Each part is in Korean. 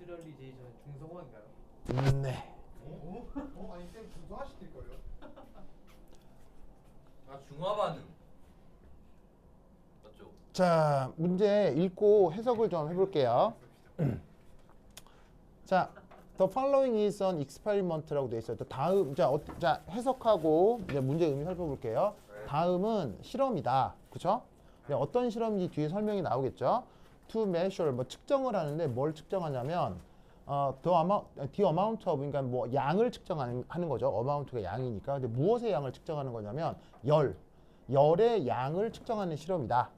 뉴트럴리제이션 중성화인가요? 네. 아니 쌤 중성화 시킬 거예요? 아 중화 반응 맞죠? 자, 문제 읽고 해석을 좀 해볼게요. 자, the following is an experiment라고 되어 있어요. 또 다음, 자, 해석하고 이제 문제 의미 살펴볼게요. 다음은 실험이다, 그렇죠? 어떤 실험인지 뒤에 설명이 나오겠죠. To measure, 뭐 측정을 하는데 뭘 측정하냐면 the amount of, 그러니까 뭐 양을 측정하는 거죠. amount가 양이니까. 근데 무엇의 양을 측정하는 거냐면 열의 양을 측정하는 실험이다.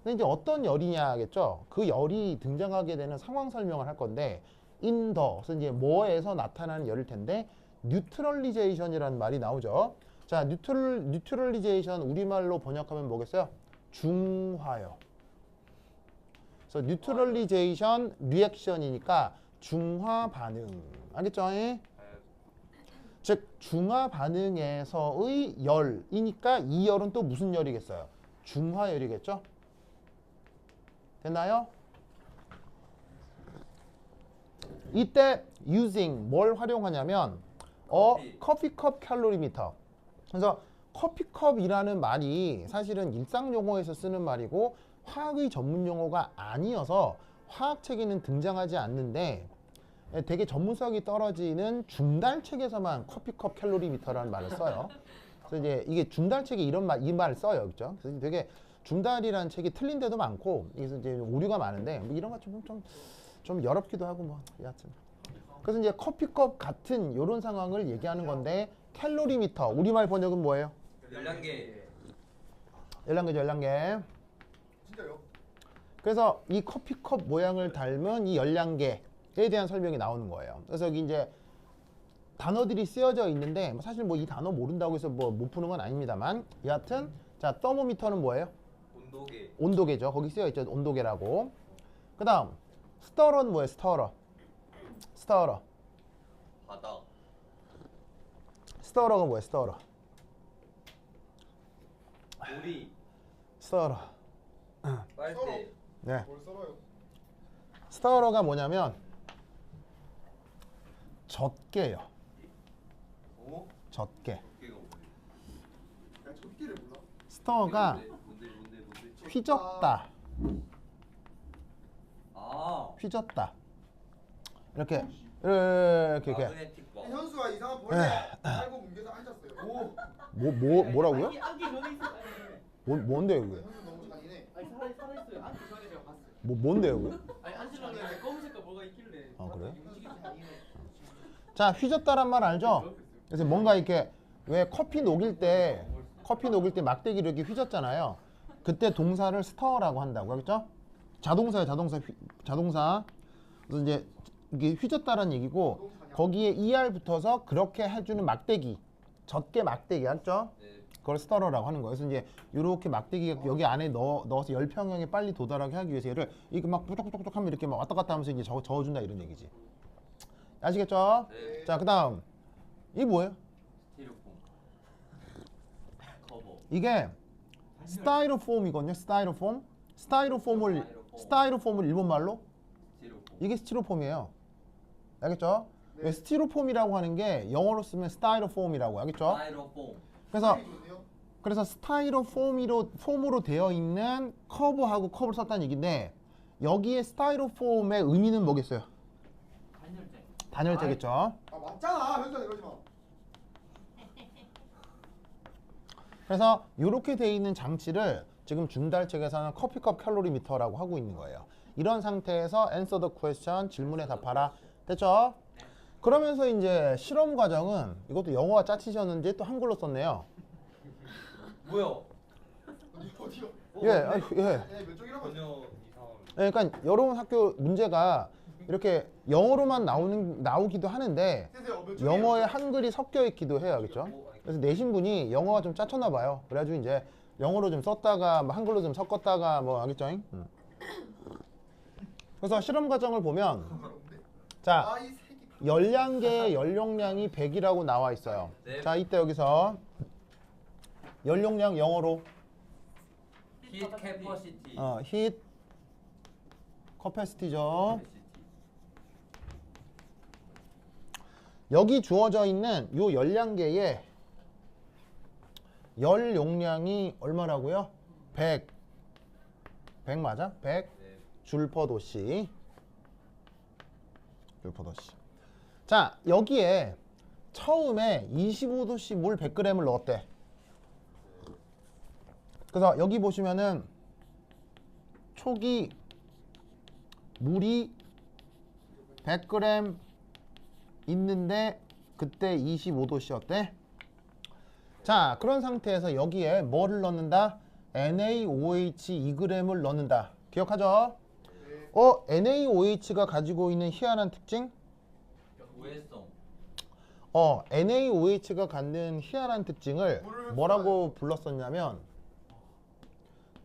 근데 이제 어떤 열이냐겠죠. 그 열이 등장하게 되는 상황 설명을 할 건데 in the, 그래서 이제 뭐에서 나타나는 열일 텐데 neutralization이라는 말이 나오죠. 자, neutralization 우리말로 번역하면 뭐겠어요? 중화요. 그래서 neutralization reaction이니까 중화 반응. 알겠죠? 즉 중화 반응에서의 열이니까 이 열은 또 무슨 열이겠어요? 중화열이겠죠? 됐나요? 이때 using 뭘 활용하냐면 커피컵 칼로리미터. 그래서 커피컵이라는 말이 사실은 일상 용어에서 쓰는 말이고 화학의 전문 용어가 아니어서 화학책에는 등장하지 않는데 되게 전문성이 떨어지는 중달책에서만 커피컵 칼로리미터라는 말을 써요. 그래서 이제 이게 중달책에 이 말을 써요, 그렇죠? 그래서 되게 중달이라는 책이 틀린 데도 많고 그래서 이제 오류가 많은데 뭐 이런 거 좀 어렵기도 하고 뭐 여하튼. 그래서 이제 커피컵 같은 이런 상황을 얘기하는 건데 칼로리미터 우리말 번역은 뭐예요? 열량계. 열량계. 진짜요? 그래서 이 커피컵 모양을 닮은 이 열량계에 대한 설명이 나오는 거예요. 그래서 여기 이제 단어들이 쓰여져 있는데 사실 뭐 이 단어 모른다고 해서 뭐 못 푸는 건 아닙니다만 여하튼 자 더모미터는 뭐예요? 온도계. 온도계죠. 거기 쓰여 있죠. 온도계라고. 그 다음 스터러는 뭐예요? 스터러. 바닥. 스터러가 뭐예요? 스터러. 오리. 스터러. 빨대. 네. 뭘 썰어요? 스터러가 뭐냐면 젖게요. 어? 젖게. 어깨가 뭐예요? 야 첫끼를 몰라? 스터가 뭔데? 휘젓다. 아. 휘젓다. 이렇게. 마그네틱 바. 현수가 이상한 벌레 살고 뭉개서 앉았어요. 뭐라고요? 안기 전에 있었어요. 뭔데요, 그게? 현수 너무 잔인해. 아니 살아있어요. 안기 전에 제가 봤어요. 뭔데요, 그게? 아니 앉으려는데 검은 색깔 뭐가 있길래. 아, 그래요? 움직이지 않네. 자, 휘젓다란 말 알죠? 그래서 뭔가 이렇게 왜 커피 녹일 때 막대기를 이렇게 휘젓잖아요. 그때 동사를 스터라고 한다고 하겠죠? 자동사예요, 자동사. 그래서 이제 이게 휘젓다라는 얘기고 거기에 er 붙어서 그렇게 해주는 막대기, 젖게 막대기 알죠? 네. 그걸 스터러라고 하는 거예요. 그래서 이제 이렇게 막대기가 여기 안에 넣어서 열평형에 빨리 도달하게 하기 위해서 얘를 이렇게 막 뿌쩍뿌쩍 하면 이렇게 막 왔다 갔다 하면서 이제 저어준다 이런 얘기지. 아시겠죠? 네. 자, 그 다음 이게 뭐예요? 스티로폼. 커버. 이게 스타이로폼이거든요. 스타이로폼을 일본말로 스티로폼. 이게 스티로폼이에요. 알겠죠? 네. 스티로폼이라고 하는 게 영어로 쓰면 스타이로폼이라고 알겠죠? 스타이로폼. 그래서 스타이로폼으로 되어 있는 커브하고 컵을 썼다는 얘기인데 여기에 스타이로폼의 의미는 뭐겠어요? 단열재겠죠? 아 맞잖아. 현수야 그러지 마. 그래서 이렇게 되어 있는 장치를 지금 중달책에서는 커피컵 칼로리미터라고 하고 있는 거예요. 이런 상태에서 answer the question, 질문에 답하라. 됐죠? 그러면서 이제 실험 과정은 이것도 영어가 짜치셨는지 또 한글로 썼네요. 뭐야? 어디요? 예. 몇 쪽이라고? 전혀 이상함. 그러니까 여러분 학교 문제가 이렇게 영어로만 나오기도 하는데 몇 쪽이에요? 영어에 한글이 섞여 있기도 해요. 그렇죠? 그래서 내신 분이 영어가 좀 짜쳤나 봐요. 그래가지고 이제 영어로 좀 썼다가 뭐 한글로 좀 섞었다가 뭐 알겠죠? 그래서 실험 과정을 보면 자, 아이 새끼. 열량계의 연용량이 100이라고 나와 있어요. 네. 자, 이때 여기서 연용량 영어로 히트 캐퍼시티. 히트 커패시티죠. 여기 주어져 있는 요 열량계의 열 용량이 얼마라고요? 100 맞아? 100 네. 줄퍼도씨. 자, 여기에 처음에 25도씨 물 100g을 넣었대. 그래서 여기 보시면은 초기 물이 100g 있는데 그때 25도씨였대. 자, 그런 상태에서 여기에 뭐를 넣는다? NaOH 2g을 넣는다. 기억하죠? NaOH가 가지고 있는 희한한 특징? 우회성. NaOH가 갖는 희한한 특징을 물을 뭐라고 불렀었냐면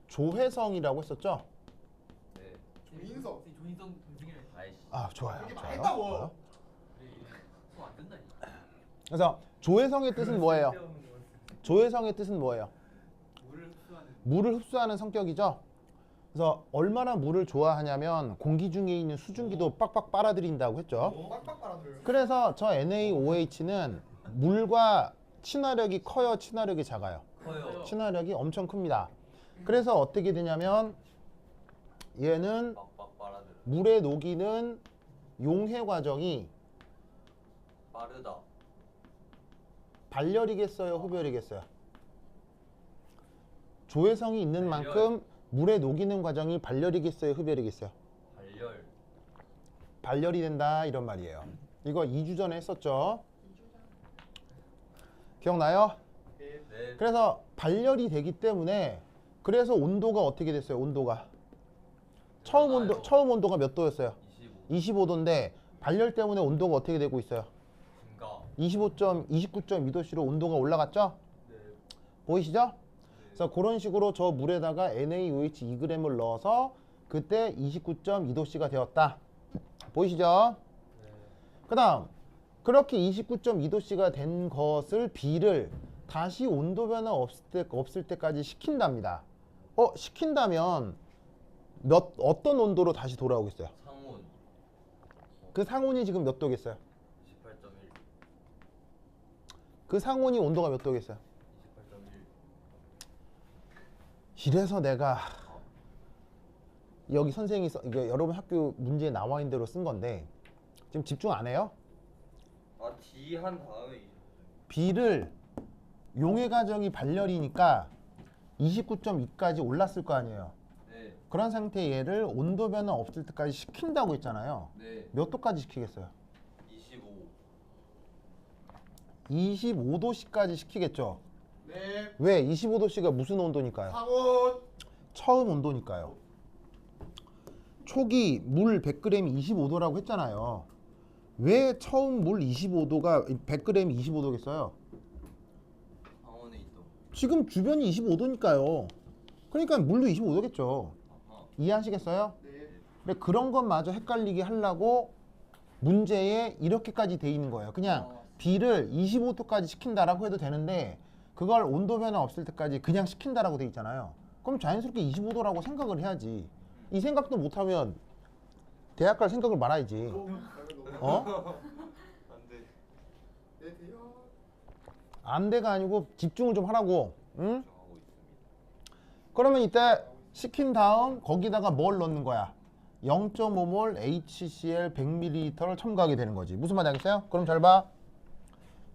조회성이라고 했었죠? 네. 민석. 조인성 동생이랑 아이씨. 아, 좋아요. 그게 좋아요. 말했다고. 좋아요. 손안 된다니까. 그래서 조회성의 뜻은 뭐예요? 조회성의 뜻은 뭐예요? 물을 흡수하는. 물을 흡수하는 성격이죠. 그래서 얼마나 물을 좋아하냐면 공기 중에 있는 수증기도 빡빡 빨아들인다고 했죠. 빡빡 빨아들여요. 그래서 저 NaOH는 물과 친화력이 커요, 친화력이 작아요? 커요. 친화력이 엄청 큽니다. 그래서 어떻게 되냐면 얘는 빡빡 빨아들여. 물에 녹이는 용해 과정이 빠르다. 발열이겠어요, 흡열이겠어요? 조회성이 있는 발열. 만큼 물에 녹이는 과정이 발열이겠어요, 흡열이겠어요? 발열. 발열이 된다 이런 말이에요. 이거 2주 전에 했었죠. 기억나요? 네. 그래서 발열이 되기 때문에 그래서 온도가 어떻게 됐어요? 온도가 처음 온도가 몇 도였어요? 25. 25도인데 발열 때문에 온도가 어떻게 되고 있어요? 증가. 29.2도씨로 온도가 올라갔죠? 네. 보이시죠? 그래서 그런 식으로 저 물에다가 NaOH 2g을 넣어서 그때 29.2도씨가 되었다. 보이시죠? 네. 그 다음 그렇게 29.2도씨가 된 것을 B를 다시 온도 변화 없을 때까지 식힌답니다. 식힌다면 어떤 온도로 다시 돌아오겠어요? 상온. 그 상온이 지금 몇 도겠어요? 28.1. 그 상온이 온도가 몇 도겠어요? 28.1. 이래서 내가 여기 선생님이 이게 여러분 학교 문제에 나와 있는 대로 쓴 건데 지금 집중 안 해요? 아, D 한 다음에 B를 용해 과정이 발열이니까 29.2까지 올랐을 거 아니에요. 네. 그런 상태에 얘를 온도 변화 없을 때까지 식힌다고 했잖아요. 네. 몇 도까지 식히겠어요? 25. 25도씨까지 식히겠죠. 네. 왜? 25도씨가 무슨 온도니까요? 상온. 처음 온도니까요. 초기 물 100g이 25도라고 했잖아요. 왜 처음 물 25도가 100g이 25도겠어요? 상온에 있어. 지금 주변이 25도니까요. 그러니까 물도 25도겠죠. 아하. 이해하시겠어요? 네. 근데 그런 것마저 헷갈리게 하려고 문제에 이렇게까지 돼 있는 거예요. 그냥 B를 25도까지 식힌다라고 해도 되는데 그걸 온도 변화 없을 때까지 그냥 식힌다라고 돼 있잖아요. 그럼 자연스럽게 25도라고 생각을 해야지. 이 생각도 못하면 대학 갈 생각을 말아야지. 어? 안 돼. 네, 돼요. 안 돼가 아니고 집중을 좀 하라고. 응? 정하고 있습니다. 그러면 이때 식힌 다음 거기다가 뭘 넣는 거야? 0.5몰 HCl 100ml를 첨가하게 되는 거지. 무슨 말인지 알겠어요? 그럼 잘 봐.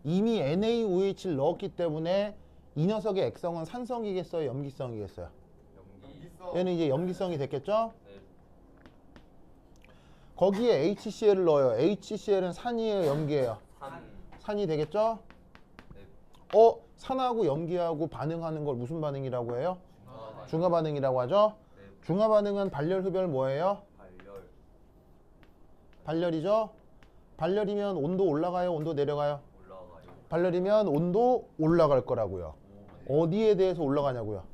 이미 NaOH를 넣었기 때문에 이 녀석의 액성은 산성이겠어요? 염기성이겠어요? 연기. 있어. 얘는 이제 염기성이 됐겠죠? 네. 거기에 HCl을 넣어요. HCl은 산이에요? 염기예요? 산. 산이 되겠죠? 네. 산하고 염기하고 반응하는 걸 무슨 반응이라고 해요? 중화. 중화 반응이라고 하죠? 네. 중화 반응은 발열, 흡열 뭐예요? 발열. 발열이죠? 발열이면 온도 올라가요? 온도 내려가요? 올라가요. 발열이면 온도 올라갈 거라고요. 오. 어디에 대해서 올라가냐고요?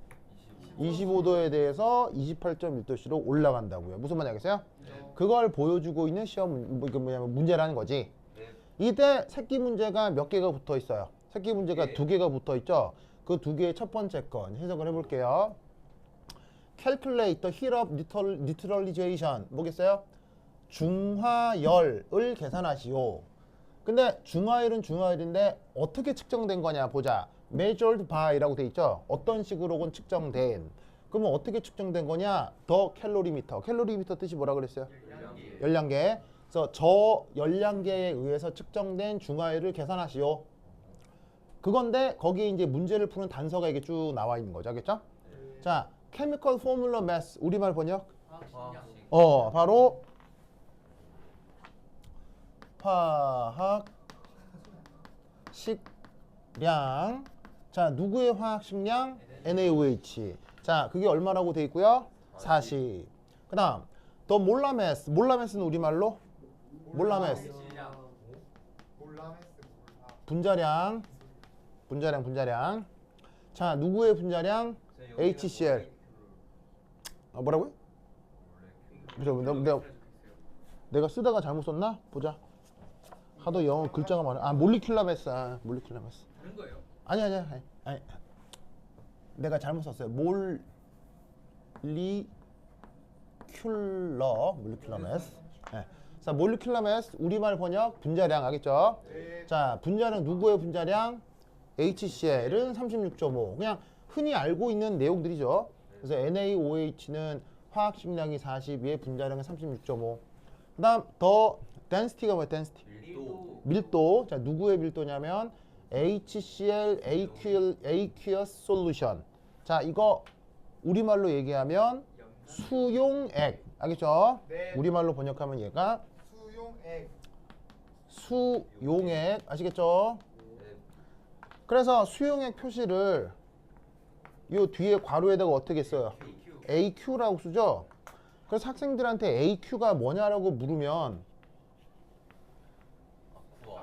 25. 25도에 대해서 28.1도씨로 올라간다고요. 무슨 말인지 알겠어요? 네. 그걸 보여주고 있는 시험 이게 뭐냐면 문제라는 거지. 네. 이때 새끼 문제가 몇 개가 붙어 있어요? 새끼 문제가 네. 2개가 붙어 있죠? 그 2개의 첫 번째 건 해석을 해볼게요. Calculate the heat of neutralization. 뭐겠어요? 중화열을 계산하시오. 근데 중화율인데 어떻게 측정된 거냐 보자. measured by라고 돼 있죠. 어떤 식으로건 측정된. 그러면 어떻게 측정된 거냐? 더 캘로리미터. 캘로리미터 뜻이 뭐라 그랬어요? 열량계. 그래서 저 열량계에 의해서 측정된 중화율을 계산하시오. 그건데 거기에 이제 문제를 푸는 단서가 이게 쭉 나와 있는 거죠. 알겠죠? 자, chemical formula mass 우리말 번역. 바로 화학 식량. 자, 누구의 화학 식량? NaOH. 자, 그게 얼마라고 돼 있고요? 40. 그다음 더 몰라메스. 몰라메스는 우리말로 몰라메스. 몰라메스 분자량. 자, 누구의 분자량? HCl. 뭐라고요? 내가 쓰다가 잘못 썼나? 보자. 하도 영어 글자가 많아. 몰리큘러 매스. 몰리큘러 매스. 다른 거예요. 아니. 내가 잘못 썼어요. 몰리큘러 매스. 자, 몰리큘러 매스 우리말 번역 분자량 알겠죠? 자, 분자량 누구의 분자량? HCl은 36.5. 그냥 흔히 알고 있는 내용들이죠. 그래서 NaOH는 화학 식량이 40, 분자량은 36.5. 그다음 더 density가 뭐야? density. 밀도. 자, 누구의 밀도냐면 HCl aqueous solution. 자, 이거 우리말로 얘기하면 수용액. 알겠죠? 네. 우리말로 번역하면 얘가 수용액. 아시겠죠? 그래서 수용액 표시를 요 뒤에 괄호에다가 어떻게 써요? AQ라고 쓰죠? 그래서 학생들한테 AQ가 뭐냐라고 물으면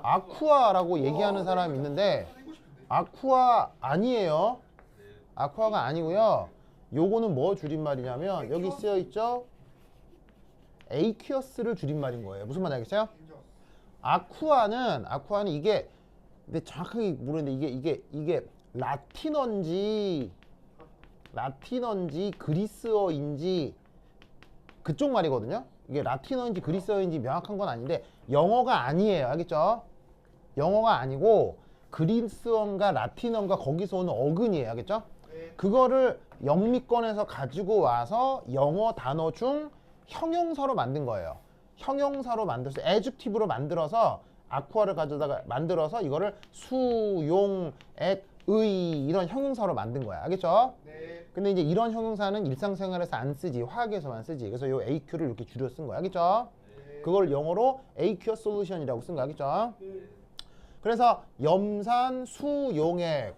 아쿠아라고 얘기하는 사람이 있는데 아쿠아 아니에요. 아쿠아가 아니고요. 요거는 뭐 줄임말이냐면 여기 쓰여 있죠? AQS를 줄임말인 거예요. 무슨 말인지 알겠어요? 아쿠아는 이게 근데 정확하게 모르는데 이게 라틴어인지 그리스어인지 그쪽 말이거든요. 이게 라틴어인지 그리스어인지 명확한 건 아닌데 영어가 아니에요. 알겠죠? 영어가 아니고 그리스어인가 라틴어인가 거기서 오는 어근이에요. 알겠죠? 그거를 영미권에서 가지고 와서 영어 단어 중 형용사로 만든 거예요. 형용사로 만들어서 adjective로 만들어서 아쿠아를 가져다가 만들어서 이거를 수용액의 이런 형용사로 만든 거야. 알겠죠? 네. 근데 이제 이런 형용사는 일상생활에서 안 쓰지. 화학에서만 쓰지. 그래서 요 AQ를 이렇게 줄여 쓴 거야. 알겠죠? 그걸 영어로 aqueous solution이라고 쓴 거 알겠죠? 그래서 염산 수용액의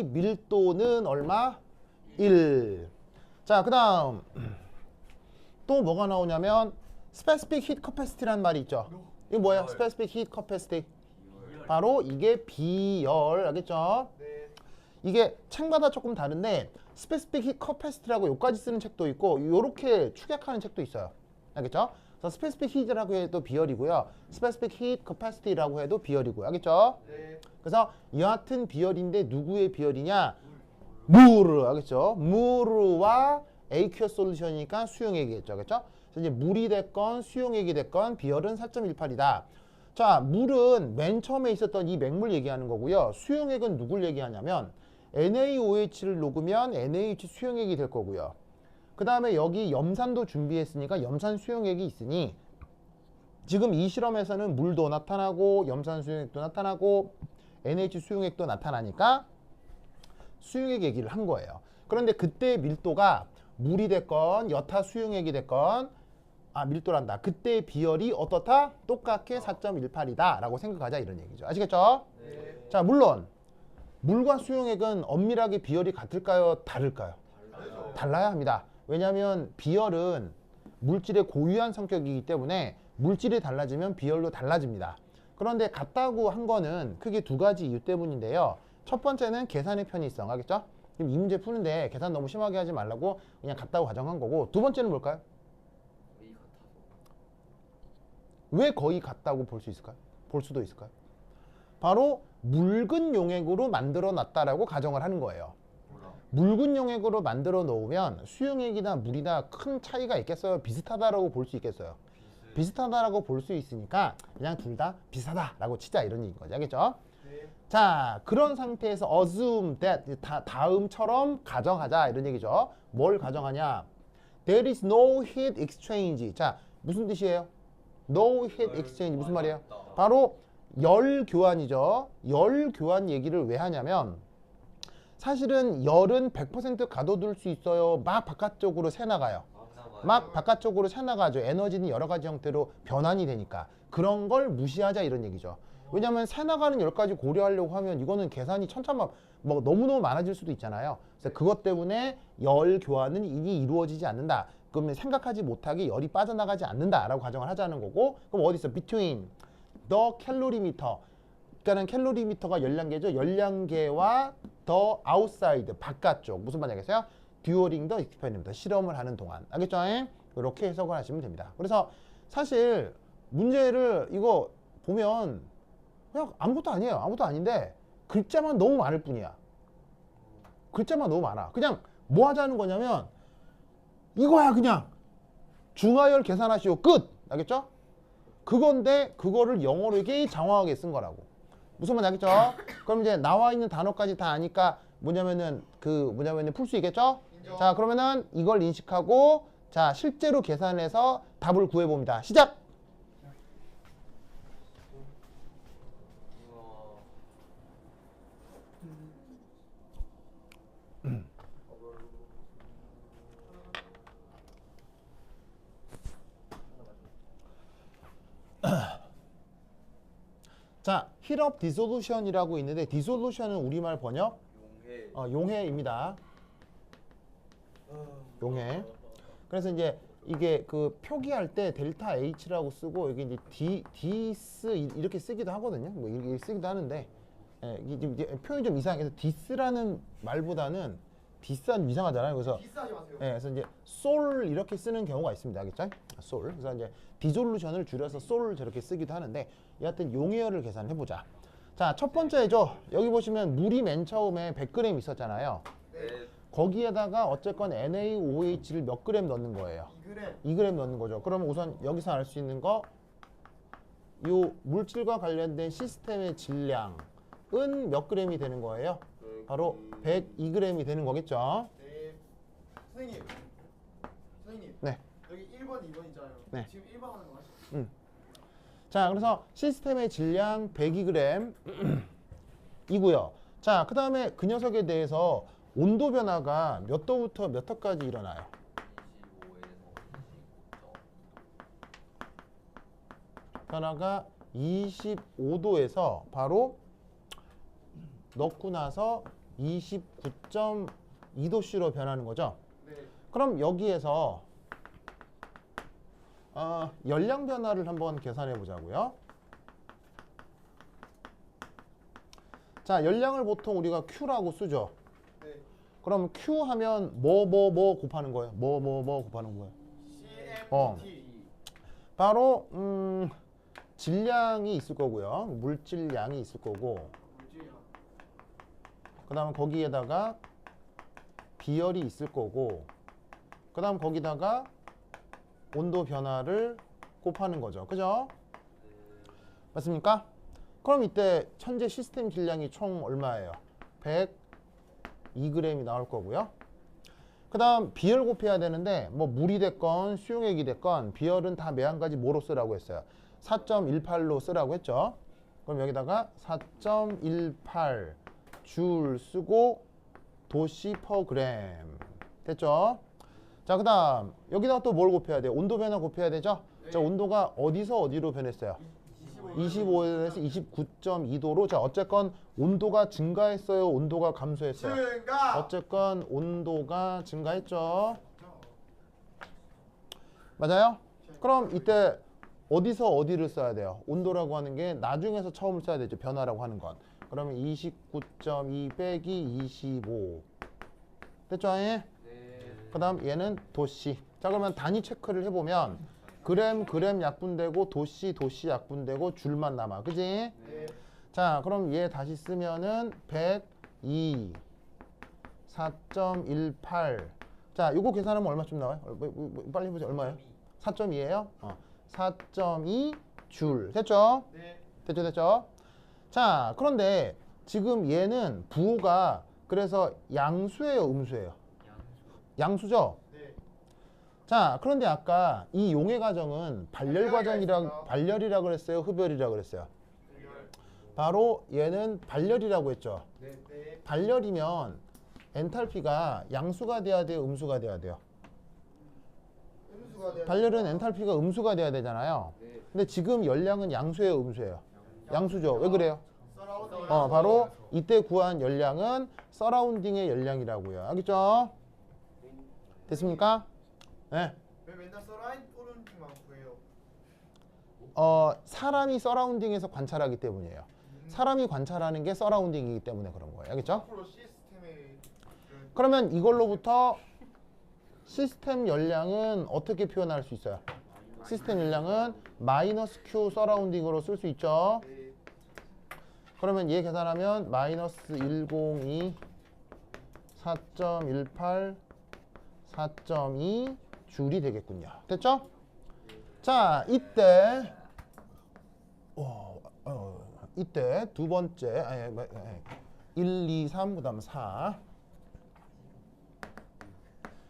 밀도는 얼마? 1. 자, 그다음 또 뭐가 나오냐면 specific heat capacity라는 말이 있죠. 이거 뭐야? specific heat capacity. 바로 이게 비열. 알겠죠? 네. 이게 책마다 조금 다른데 specific heat capacity라고 여기까지 쓰는 책도 있고 요렇게 축약하는 책도 있어요. 알겠죠? 그래서 specific heat라고 해도 비열이고요. specific heat capacity라고 해도 비열이고요. 알겠죠? 네. 그래서 여하튼 비열인데 누구의 비열이냐? 물. 알겠죠? 물과 aqueous solution이니까 수용액이겠죠. 알겠죠? 그래서 이제 물이 됐건 수용액이 됐건 비열은 4.18이다. 자, 물은 맨 처음에 있었던 이 맹물 얘기하는 거고요. 수용액은 누굴 얘기하냐면 NaOH를 녹으면 NaOH 수용액이 될 거고요. 그 다음에 여기 염산도 준비했으니까 염산 수용액이 있으니 지금 이 실험에서는 물도 나타나고 염산 수용액도 나타나고 NaOH 수용액도 나타나니까 수용액 얘기를 한 거예요. 그런데 그때 밀도가 물이 됐건 여타 수용액이 됐건 밀도란다. 그때 비열이 어떻다? 똑같게 4.18이다 라고 생각하자 이런 얘기죠. 아시겠죠? 네. 자, 물론 물과 수용액은 엄밀하게 비열이 같을까요? 다를까요? 달라야 합니다. 왜냐하면 비열은 물질의 고유한 성격이기 때문에 물질이 달라지면 비열도 달라집니다. 그런데 같다고 한 거는 크게 두 가지 이유 때문인데요. 첫 번째는 계산의 편의성. 알겠죠? 지금 이 문제 푸는데 계산 너무 심하게 하지 말라고 그냥 같다고 가정한 거고, 두 번째는 뭘까요? 왜 거의 같다고 볼 수 있을까요? 볼 수도 있을까요? 바로 묽은 용액으로 만들어 놨다라고 가정을 하는 거예요. 묽은 용액으로 만들어 놓으면 수용액이나 물이나 큰 차이가 있겠어요? 비슷하다라고 볼 수 있겠어요? 비슷하다라고 볼 수 있으니까 그냥 둘 다 비슷하다라고 치자 이런 얘기인 거죠. 알겠죠? 네. 자, 그런 상태에서 assume that 다음처럼 가정하자 이런 얘기죠. 뭘 가정하냐? There is no heat exchange. 자, 무슨 뜻이에요? No heat exchange 무슨 말이에요? 바로 열 교환이죠. 열 교환 얘기를 왜 하냐면 사실은 열은 100% 가둬둘 수 있어요. 막 바깥쪽으로 새 나가요. 막 바깥쪽으로 새 나가죠. 에너지는 여러 가지 형태로 변환이 되니까. 그런 걸 무시하자 이런 얘기죠. 왜냐하면 새 나가는 열까지 고려하려고 하면 이거는 계산이 천차만 뭐 너무너무 많아질 수도 있잖아요. 그래서 그것 때문에 열 교환은 이미 이루어지지 않는다. 그러면 생각하지 못하게 열이 빠져나가지 않는다라고 가정을 하자는 거고. 그럼 어디 있어? Between the calorimeter. 그러니까는 캘로리미터가 열량계죠. 열량계와 the outside 바깥쪽 무슨 말이겠어요? During the experiment 실험을 하는 동안 알겠죠? 이렇게 해석을 하시면 됩니다. 그래서 사실 문제를 이거 보면 그냥 아무것도 아니에요. 아무것도 아닌데 글자만 너무 많을 뿐이야. 글자만 너무 많아. 그냥 뭐 하자는 거냐면 이거야 그냥 중하열 계산하시오 끝. 알겠죠? 그건데 그거를 영어로 되게 장황하게 쓴 거라고. 무슨 말인지 알겠죠? 그럼 이제 나와 있는 단어까지 다 아니까 뭐냐면은 풀 수 있겠죠? 인정. 자, 그러면은 이걸 인식하고 자, 실제로 계산해서 답을 구해 봅니다. 시작. 자, heat of dissolution이라고 있는데 dissolution은 우리말 번역 용해입니다. 용해. 그래서 이제 이게 그 표기할 때 델타 H라고 쓰고 이게 이제 디스 이렇게 쓰기도 하거든요. 뭐 이렇게 쓰기도 하는데 이게 좀 이제 표현이 좀 이상해서 디스라는 말보다는 디스는 좀 이상하잖아요. 그래서 비싸지 마세요. 그래서 이제 솔 이렇게 쓰는 경우가 있습니다. 알겠죠? 솔. 그래서 이제 디졸루션을 줄여서 솔 저렇게 쓰기도 하는데 여하튼 용해열을 계산해 보자. 자, 첫 번째죠. 여기 보시면 물이 맨 처음에 100g 있었잖아요. 네. 거기에다가 어쨌건 NaOH를 몇 그램 넣는 거예요? 2g. 2g 넣는 거죠. 그러면 우선 여기서 알 수 있는 거 요 물질과 관련된 시스템의 질량은 몇 g이 되는 거예요? 바로 102g이 되는 거겠죠. 네. 선생님. 선생님. 네. 여기 1번, 2번 있잖아요. 네. 지금 1번 하는 거 맞죠? 자, 그래서 시스템의 질량 102g 이고요. 자, 그 다음에 그 녀석에 대해서 온도 변화가 몇 도부터 몇 도까지 일어나요? 25에서 변화가 25도에서 바로 넣고 나서 29.2도씨로 변하는 거죠. 네. 그럼 여기에서 열량 변화를 한번 계산해 보자고요. 자, 열량을 보통 우리가 Q라고 쓰죠. 네. 그럼 Q 하면 뭐 곱하는 거예요? 뭐 곱하는 거예요? CMT. 바로 질량이 있을 거고요. 물질량이 있을 거고 물질량. 그 다음 거기에다가 비열이 있을 거고 그 다음 거기다가 온도 변화를 곱하는 거죠. 그죠? 맞습니까? 그럼 이때 현재 시스템 질량이 총 얼마예요? 102g이 나올 거고요. 그 다음 비열 곱해야 되는데 뭐 물이 됐건 수용액이 됐건 비열은 다 매한 가지 뭐로 쓰라고 했어요? 4.18로 쓰라고 했죠. 그럼 여기다가 4.18 줄 쓰고 도시 퍼 그램 됐죠? 자, 그 다음 여기다가 또 뭘 곱해야 돼요? 온도 변화 곱해야 되죠? 네. 자, 온도가 어디서 어디로 변했어요? 25에서 29.2도로 자, 어쨌건 온도가 증가했어요? 온도가 감소했어요? 증가. 어쨌건 온도가 증가했죠? 맞아요? 그럼 이때 어디서 어디를 써야 돼요? 온도라고 하는 게 나중에서 처음 써야 되죠. 변화라고 하는 건. 그러면 29.2 빼기 25 됐죠? 네. 그 다음 얘는 도씨. 자, 그러면 단위 체크를 해보면 그램 약분되고 도씨 약분되고 줄만 남아. 그지? 네. 자, 그럼 얘 다시 쓰면은 102 4.18 자, 이거 계산하면 얼마쯤 나와요? 빨리 해보자. 얼마예요? 4.2예요? 4.2 줄. 됐죠? 네. 됐죠? 자, 그런데 지금 얘는 부호가 그래서 양수예요, 음수예요? 양수죠? 네. 자, 그런데 아까 이 용해 과정은 있습니다. 발열이라 그랬어요, 흡열이라 그랬어요. 연결. 바로 얘는 발열이라고 했죠. 네. 네. 발열이면 엔탈피가 양수가 돼야 돼요, 음수가 돼야 돼요? 음수가 돼야 발열은 됩니다. 엔탈피가 음수가 돼야 되잖아요. 네. 근데 지금 열량은 양수예요, 음수예요? 양수죠. 왜 그래요? 서라운딩. 바로 이때 구한 열량은 서라운딩의 열량이라고요. 알겠죠? 됐습니까? 네. 왜 맨날 서라운딩만 구해요? 사람이 서라운딩에서 관찰하기 때문이에요. 사람이 관찰하는 게 서라운딩이기 때문에 그런 거예요. 알겠죠? 앞으로 시스템의 그러면 이걸로부터 시스템 열량은 어떻게 표현할 수 있어요? 시스템 열량은 마이너스 Q 서라운딩으로 쓸 수 있죠. 네. 그러면 얘 계산하면 마이너스 102 4.18 4.2 줄이 되겠군요. 됐죠? 자, 이때 두 번째 1, 2, 3 그다음 4.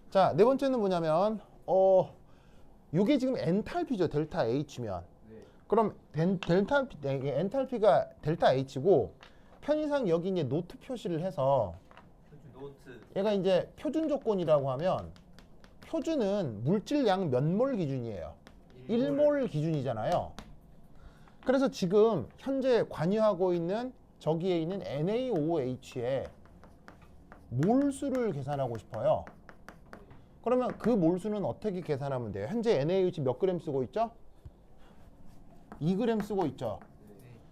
자, 네 번째는 뭐냐면 이게 지금 엔탈피죠. 델타 H면. 네. 그럼 엔탈피가 델타 H고 편의상 여기 이제 노트 표시를 해서 노트. 얘가 이제 표준 조건이라고 하면 표준은 물질량 몇 몰 기준이에요. 1몰 기준이잖아요. 그래서 지금 현재 관여하고 있는 저기에 있는 NaOH의 몰수를 계산하고 싶어요. 그러면 그 몰수는 어떻게 계산하면 돼요? 현재 NaOH 몇 그램 쓰고 있죠? 2g 쓰고 있죠.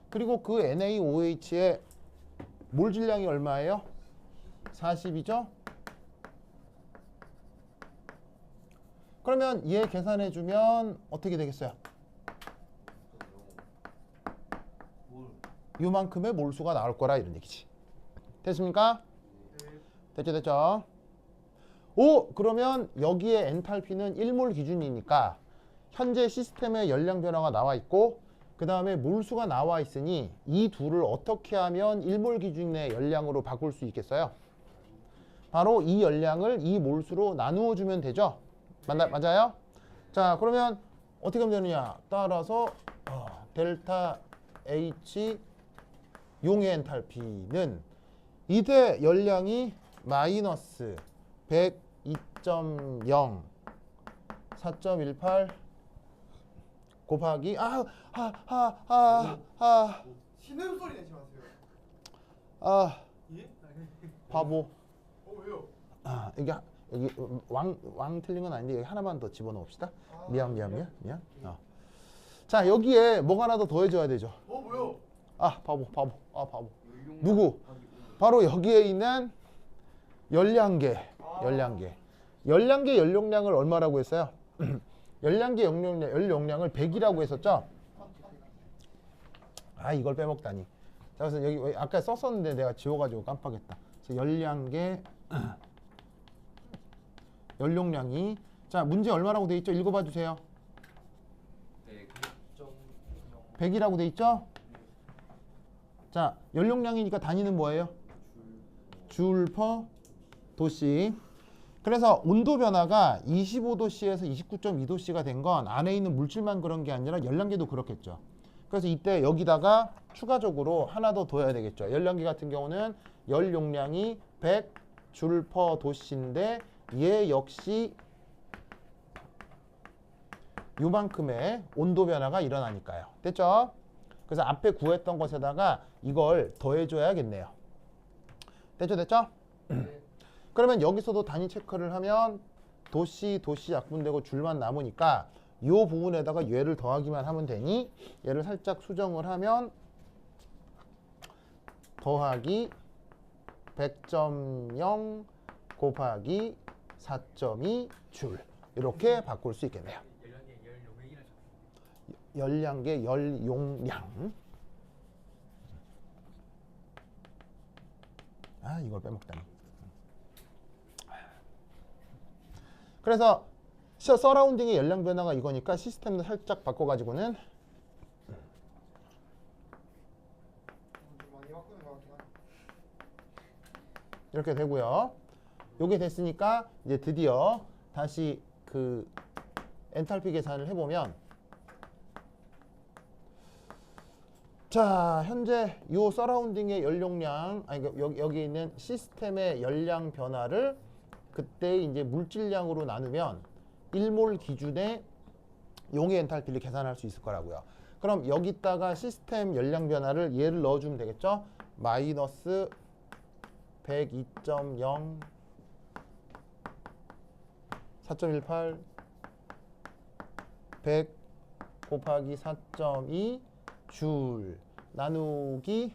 그리고 그 NaOH의 몰 질량이 얼마예요? 40이죠? 그러면 얘 계산해 주면 어떻게 되겠어요? 요만큼의 몰수가 나올 거라 이런 얘기지. 됐습니까? 됐죠? 오, 그러면 여기에 엔탈피는 1몰 기준이니까 현재 시스템의 열량 변화가 나와 있고 그 다음에 몰수가 나와 있으니 이 둘을 어떻게 하면 1몰 기준의 열량으로 바꿀 수 있겠어요? 바로 이 열량을 이 몰수로 나누어 주면 되죠? 맞아요? 자, 그러면 어떻게 하면 되느냐? 따라서 델타 H 용의 엔탈피는 이때 열량이 마이너스 102.0 4.18 곱하기 신음소리 내지 마세요. 예? 바보. 왜요? 이게 여기 왕 틀린 건 아닌데 여기 하나만 더 집어넣읍시다. 미안. 자, 여기에 뭐가 하나 더 더해줘야 되죠. 뭐요? 바보. 누구? 바로 여기에 있는 열량계. 열량계 열용량을 얼마라고 했어요? 열량계 열용량을 100이라고 했었죠? 이걸 빼먹다니. 자, 그래서 여기 아까 썼었는데 내가 지워가지고 깜빡했다. 그래서 열량계 열용량이 자, 문제 얼마라고 돼 있죠? 읽어봐 주세요. 네. 100이라고 돼 있죠? 자, 연료량이니까 단위는 뭐예요? 줄 퍼 도씨. 그래서 온도 변화가 25도씨에서 29.2도씨가 된 건 안에 있는 물질만 그런 게 아니라 열량계도 그렇겠죠. 그래서 이때 여기다가 추가적으로 하나 더 둬야 되겠죠. 열량계 같은 경우는 열 용량이 100 줄 퍼 도씨인데 얘 역시 요만큼의 온도 변화가 일어나니까요. 됐죠? 그래서 앞에 구했던 것에다가 이걸 더해줘야겠네요. 됐죠? 그러면 여기서도 단위 체크를 하면 도씨 약분되고 줄만 남으니까 이 부분에다가 얘를 더하기만 하면 되니 얘를 살짝 수정을 하면 더하기 100.0 곱하기 4.2 줄 이렇게 바꿀 수 있겠네요. 열량계 열용량. 이걸 빼먹다니. 그래서 서라운딩의 열량 변화가 이거니까 시스템도 살짝 바꿔가지고는 좀 많이 바꾸는 것 같긴 한데. 이렇게 되고요. 요게 됐으니까 이제 드디어 다시 그 엔탈피 계산을 해보면 자 현재 요 서라운딩의 연용량 아니 여기 있는 시스템의 열량 변화를 그때 이제 물질량으로 나누면 1몰 기준의 용의 엔탈피를 계산할 수 있을 거라고요. 그럼 여기다가 시스템 열량 변화를 얘를 넣어주면 되겠죠? 마이너스 102.0 4.18 100 곱하기 4.2 줄 나누기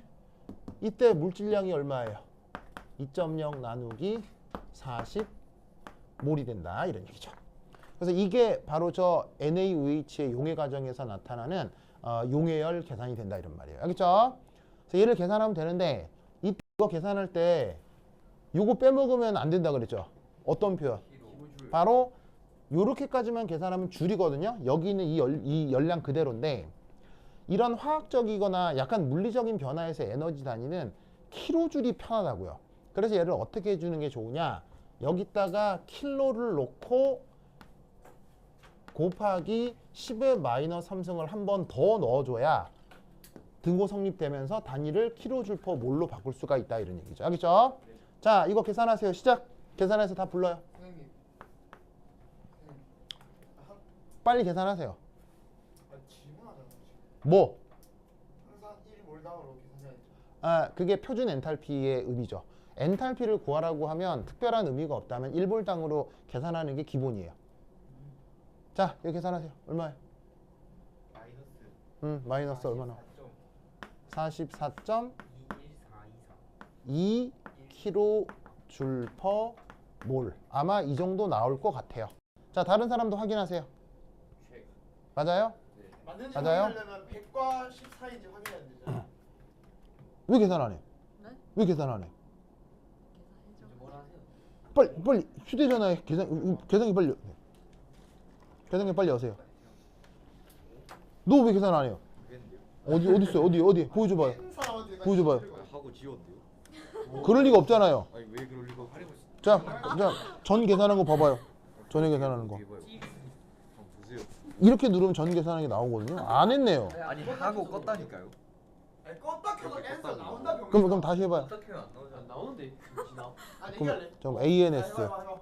이때 물질량이 얼마예요? 2.0 나누기 40 몰이 된다 이런 얘기죠. 그래서 이게 바로 저 NaOH의 용해 과정에서 나타나는 용해열 계산이 된다 이런 말이에요. 알겠죠? 그래서 얘를 계산하면 되는데 이거 계산할 때 요거 빼먹으면 안 된다 그랬죠. 어떤 표현? 바로 요렇게까지만 계산하면 줄이거든요. 여기 있는 이 열량 그대로인데 이런 화학적이거나 약간 물리적인 변화에서 에너지 단위는 킬로줄이 편하다고요. 그래서 얘를 어떻게 해주는 게 좋으냐? 여기다가 킬로를 놓고 곱하기 10의 마이너스 3승을 한 번 더 넣어줘야 등호 성립되면서 단위를 킬로줄 퍼 몰로 바꿀 수가 있다 이런 얘기죠. 알겠죠? 자, 이거 계산하세요. 시작. 계산해서 다 불러요. 선생님. 빨리 계산하세요. 질문하잖아. 뭐? 항상 1몰당으로 계산해야죠. 아, 그게 표준 엔탈피의 의미죠. 엔탈피를 구하라고 하면 특별한 의미가 없다면 1몰당으로 계산하는 게 기본이에요. 자, 이거 계산하세요. 얼마예요? 마이너스 얼마나? 44.2 kJ per 몰. 아마 이 정도 나올 것 같아요. 자, 다른 사람도 확인하세요. 맞아요? 맞는지 맞아요? 확인하려면 100과 10 사이인지 확인해야 되죠. 왜 계산 안 해? 네? 왜 계산 안 해? 계산해줘. 뭐라 하세요? 빨리 휴대전화에 계산기 빨리 계산기 빨리 여세요. 너 왜 계산 안 해요? 어디 있어요? 어디 보여줘봐요. 큰 사람한테 보여줘봐요. 하고 지웠는데요? 그럴 리가 없잖아요. 아니 왜 그럴 리가 자, 전 계산한 거 봐봐요. 전에 계산하는 거. 한번 보세요. 이렇게 누르면 전 계산하는 게 나오거든요. 안 했네요. 아니 하고 껐다니까요. 아니 껐다 켜도 앤서 나온다 병. 그럼 다시 해봐요. 어떻게 안 나오잖아. 안 나오는데 지나. 아니 그럼 얘기할래. 잠깐 ANS. 해봐.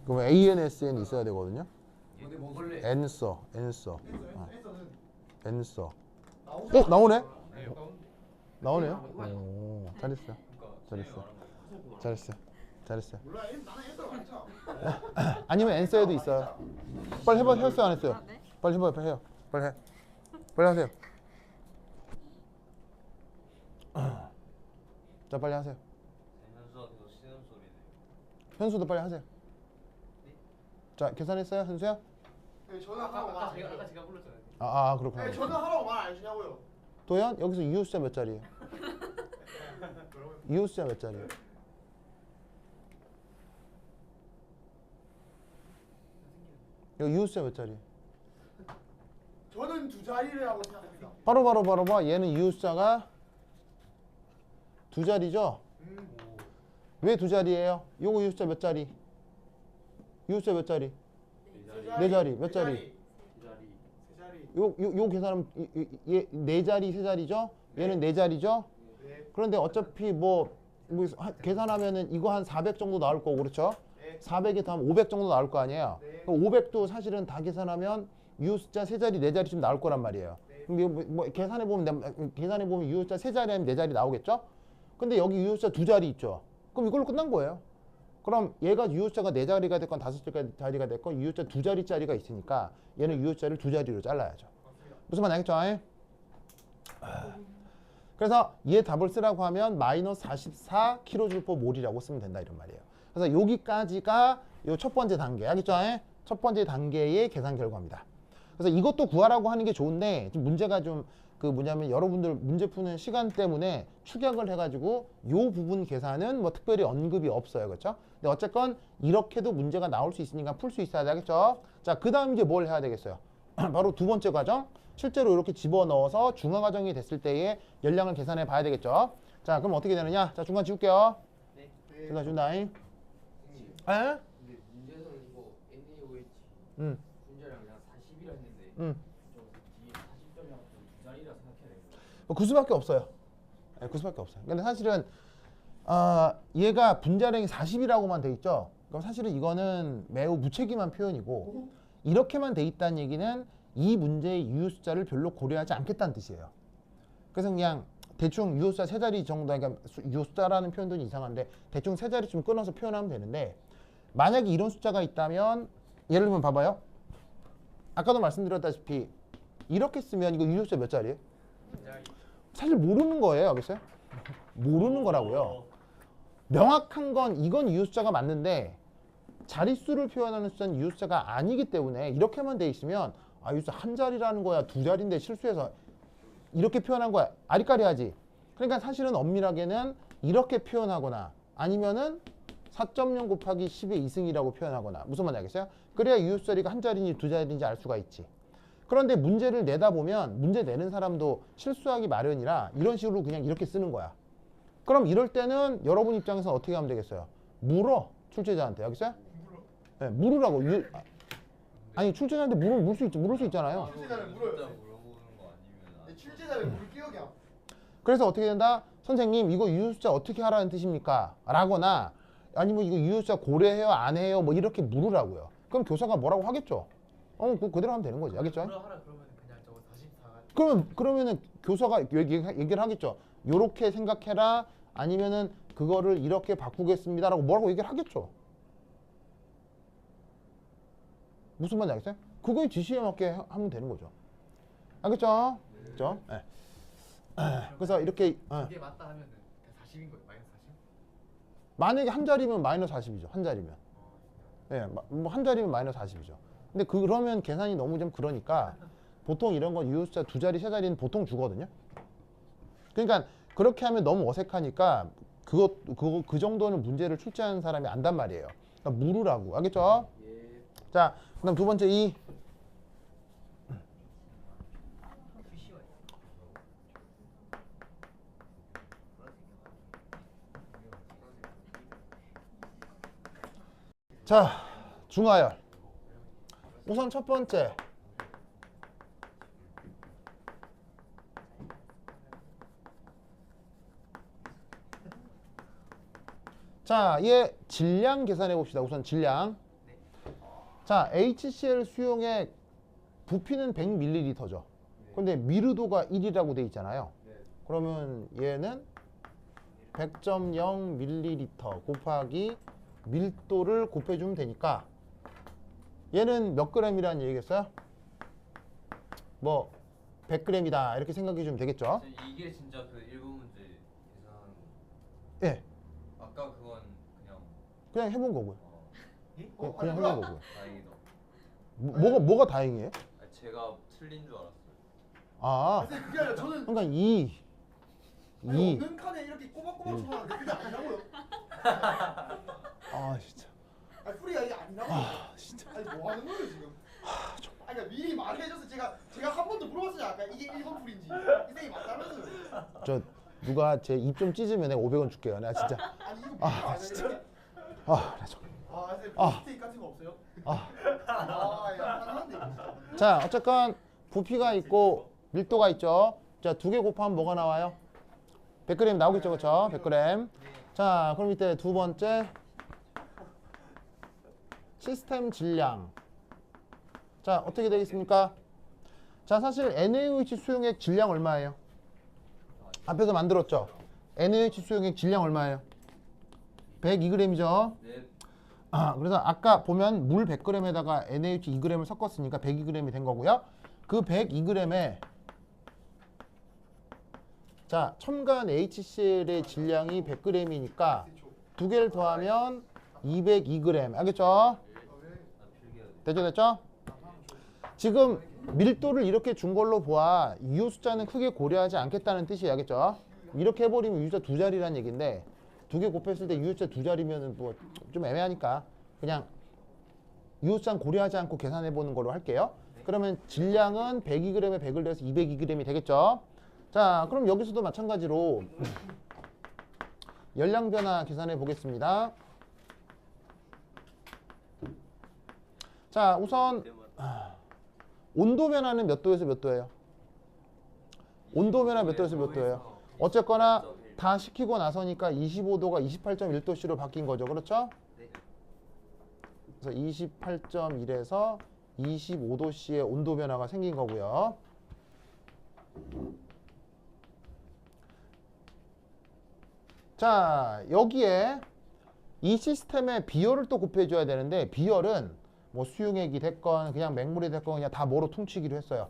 그럼 ANSN 있어야 되거든요. 근데 먹을래. 앤서. 앤서는 나오네? 네, 나오네요. 오, 잘했어요. 잘했어요. 몰라 나는 앤서가 아니잖아. 아니면 앤서에도 있어요. 빨리 해봐. 했어요 안 했어요? 아, 네? 빨리 해봐요. 해요. 빨리 해. 빨리 하세요. 자, 빨리 하세요. 현수가 계속 신음 소리네. 현수도 빨리 하세요. 자, 계산했어요, 현수야? 네, 전화하라고 말 안 제가 해줘요. 제가 불렀잖아요. 그렇구나. 네, 전화하라고 말 안 해주냐고요. 도현, 여기서 이웃 숫자 몇 자리예요? 이웃 숫자 몇 자리예요? 여기 이웃 숫자 몇 자리예요? 저는 두 자리라고 생각합니다. 바로 봐. 얘는 이웃 숫자가 두 자리죠? 왜 두 자리예요? 요거 이웃 숫자 몇 자리? 이웃 숫자 몇 자리? 네 자리. 몇 자리? 세 자리. 요 계산하면 네 자리, 세 자리죠? 얘는 네 자리죠? 네. 그런데 어차피 계산하면은 이거 한 400 정도 나올 거고 그렇죠? 네. 400에 더하면 500 정도 나올 거 아니에요? 네. 그럼 500도 사실은 다 계산하면 유 숫자 세 자리, 네 자리쯤 나올 거란 말이에요. 네. 그럼 이거 계산해 보면 유 숫자 세 자리 아니면 네 자리 나오겠죠? 근데 여기 유 숫자 두 자리 있죠? 그럼 이걸로 끝난 거예요. 그럼 얘가 유 숫자가 네 자리가 됐건 다섯 자리가 됐건 유 숫자 두 자리짜리가 있으니까 얘는 유 숫자를 두 자리로 잘라야죠. 무슨 말 알겠죠? 그래서 얘 답을 쓰라고 하면 마이너스 44 kJ/몰이라고 쓰면 된다 이런 말이에요. 그래서 여기까지가 요 첫 번째 단계, 알겠죠? 첫 번째 단계의 계산 결과입니다. 그래서 이것도 구하라고 하는 게 좋은데 좀 문제가 좀 뭐냐면 여러분들 문제 푸는 시간 때문에 축약을 해가지고 요 부분 계산은 뭐 특별히 언급이 없어요, 그렇죠? 근데 어쨌건 이렇게도 문제가 나올 수 있으니까 풀 수 있어야 되겠죠? 자, 그 다음 이제 뭘 해야 되겠어요? 바로 두 번째 과정. 실제로 이렇게 집어넣어서 중화 과정이 됐을 때의 열량을 계산해 봐야 되겠죠. 자, 그럼 어떻게 되느냐? 자, 중간 지울게요. 네. 중간 지운다잉. 에? 근데 문제에서는 이거 NaOH 응, 분자량 그냥 40이라 했는데 응. 저 뒤에 40점이랑 두 자리라 생각해야 되겠다. 그 수밖에 없어요. 네, 그 수밖에 없어요. 근데 사실은 얘가 분자량이 40이라고만 돼 있죠. 그럼 사실은 이거는 매우 무책임한 표현이고 이렇게만 돼 있다는 얘기는 이 문제의 유효 숫자를 별로 고려하지 않겠다는 뜻이에요. 그래서 그냥 대충 유효 숫자 세 자리 정도, 그러니까 유효 숫자라는 표현도 이상한데 대충 세 자리 좀 끊어서 표현하면 되는데 만약에 이런 숫자가 있다면 예를 들면 봐봐요. 아까도 말씀드렸다시피 이렇게 쓰면 이거 유효 숫자 몇 자리예요? 사실 모르는 거예요. 알겠어요? 모르는 거라고요. 명확한 건 이건 유효 숫자가 맞는데 자릿수를 표현하는 숫자는 유효 숫자가 아니기 때문에 이렇게만 돼 있으면 아, 유효 숫자 한 자리라는 거야, 두 자리인데 실수해서 이렇게 표현한 거야. 아리까리하지. 그러니까 사실은 엄밀하게는 이렇게 표현하거나 아니면은 4.0 곱하기 10의 2승이라고 표현하거나 무슨 말인지 알겠어요? 그래야 유효 숫자리가 한 자리인지 두 자리인지 알 수가 있지. 그런데 문제를 내다 보면 문제 내는 사람도 실수하기 마련이라 이런 식으로 그냥 이렇게 쓰는 거야. 그럼 이럴 때는 여러분 입장에서 어떻게 하면 되겠어요? 물어, 출제자한테. 알겠어요? 네, 물으라고. 아니, 출제자한테 물을 수 있잖아요. 출제자를 진짜 물어요. 물어보는 거 아니면 안 출제자를 물게요 그냥. 그래서 어떻게 된다? 선생님, 이거 유효 숫자 어떻게 하라는 뜻입니까? 라거나 아니면 이거 유효 숫자 고려해요, 안 해요? 뭐 이렇게 물으라고요. 그럼 교사가 뭐라고 하겠죠? 그대로 하면 되는 거지. 알겠죠? 하라 그러면 그냥 저거 44가 그러면은 교사가 얘기를 하겠죠. 요렇게 생각해라. 아니면은 그거를 이렇게 바꾸겠습니다라고 뭐라고 얘기를 하겠죠. 무슨 말인지 알겠어요? 그거의 지시에 맞게 하면 되는 거죠. 알겠죠? 그죠? 네. 그래서 이렇게 이게 맞다 하면은 40인 거예요. 마이너스 40? 만약에 한 자리면 마이너스 40이죠. 한 자리면. 예, 뭐 한 자리면 마이너스 40이죠. 근데 그러면 계산이 너무 좀 그러니까 보통 이런 건 유효 숫자 두 자리, 세 자리는 보통 주거든요. 그러니까 그렇게 하면 너무 어색하니까 그 정도는 문제를 출제하는 사람이 안단 말이에요. 그러니까 물으라고. 알겠죠? 예. 자, 그다음 두 번째 이 자, 중하열. 우선 첫 번째. 자, 얘 질량 계산해 봅시다. 우선 질량. 자, HCl 수용액 부피는 100ml죠. 근데 미르도가 1이라고 돼 있잖아요. 그러면 얘는 100.0ml 곱하기 밀도를 곱해주면 되니까 얘는 몇 g이라는 얘기겠어요? 뭐 100g이다 이렇게 생각해 주면 되겠죠? 이게 진짜 그 일부 문제 계산하는 거. 예, 아까 그건 그냥 그냥 해본 거고요. 그냥 해본 거고요. 다행이다. 뭐가 다행이에요? 제가 틀린 줄 알았어요. 아, 선생님 그게 아니라 저는 그러니까 아니, 없는 칸에 이렇게 꼬박꼬박 쳐놨는데 그게 아니라고요. 아 진짜. 아니 풀이가 이게 아니라고요. 진짜. 아니 뭐 하는 거예요 지금? 아니 그러니까 미리 말해줘서 제가 한 번도 물어봤어요. 아까 이게 1번 풀인지. 선생님 맞다면서요. 저 누가 제 입 좀 찢으면 내가 500원 줄게요. 나 진짜. 아니 이거 아 진짜. 아, 나 좀. 선생님 아. 스테이크 같은 거 없어요? 아. 야 하나인데 진짜. 자, 어쨌건 부피가 있고 밀도가 있죠. 자, 두 개 곱하면 뭐가 나와요? 100g 나오겠죠, 그렇죠? 100g. 자, 그럼 이때 두 번째 시스템 질량. 자, 어떻게 되겠습니까? 자, 사실 NaOH 수용액 질량 얼마예요? 앞에서 만들었죠? NaOH 수용액 질량 얼마예요? 102g이죠? 네. 그래서 아까 보면 물 100g에다가 NaOH 2g을 섞었으니까 102g이 된 거고요. 그 102g에 자, 첨가한 HCl의 질량이 100g이니까 두 개를 더하면 202g. 알겠죠? 됐죠? 지금 밀도를 이렇게 준 걸로 보아 유효 숫자는 크게 고려하지 않겠다는 뜻이에요. 알겠죠? 이렇게 해버리면 유효 숫자 두 자리라는 얘기인데 두 개 곱했을 때 유효 숫자 두 자리면은 뭐 좀 애매하니까 그냥 이웃상 고려하지 않고 계산해 보는 걸로 할게요. 그러면 질량은 102g에 100을 더해서 202g이 되겠죠. 자, 그럼 여기서도 마찬가지로 열량 변화 계산해 보겠습니다. 자, 우선 온도 변화는 몇 도에서 몇 도예요? 온도 변화 몇 도에서 몇 도예요? 어쨌거나 다 시키고 나서니까 25도가 28.1도씨로 바뀐 거죠. 그렇죠? 그래서 28.1에서 25도씨의 온도 변화가 생긴 거고요. 자, 여기에 이 시스템에 비열을 또 곱해줘야 되는데 되는 뭐 수용액이 됐건 그냥 맹물이 됐건 그냥 다 뭐로 퉁치기로 했어요.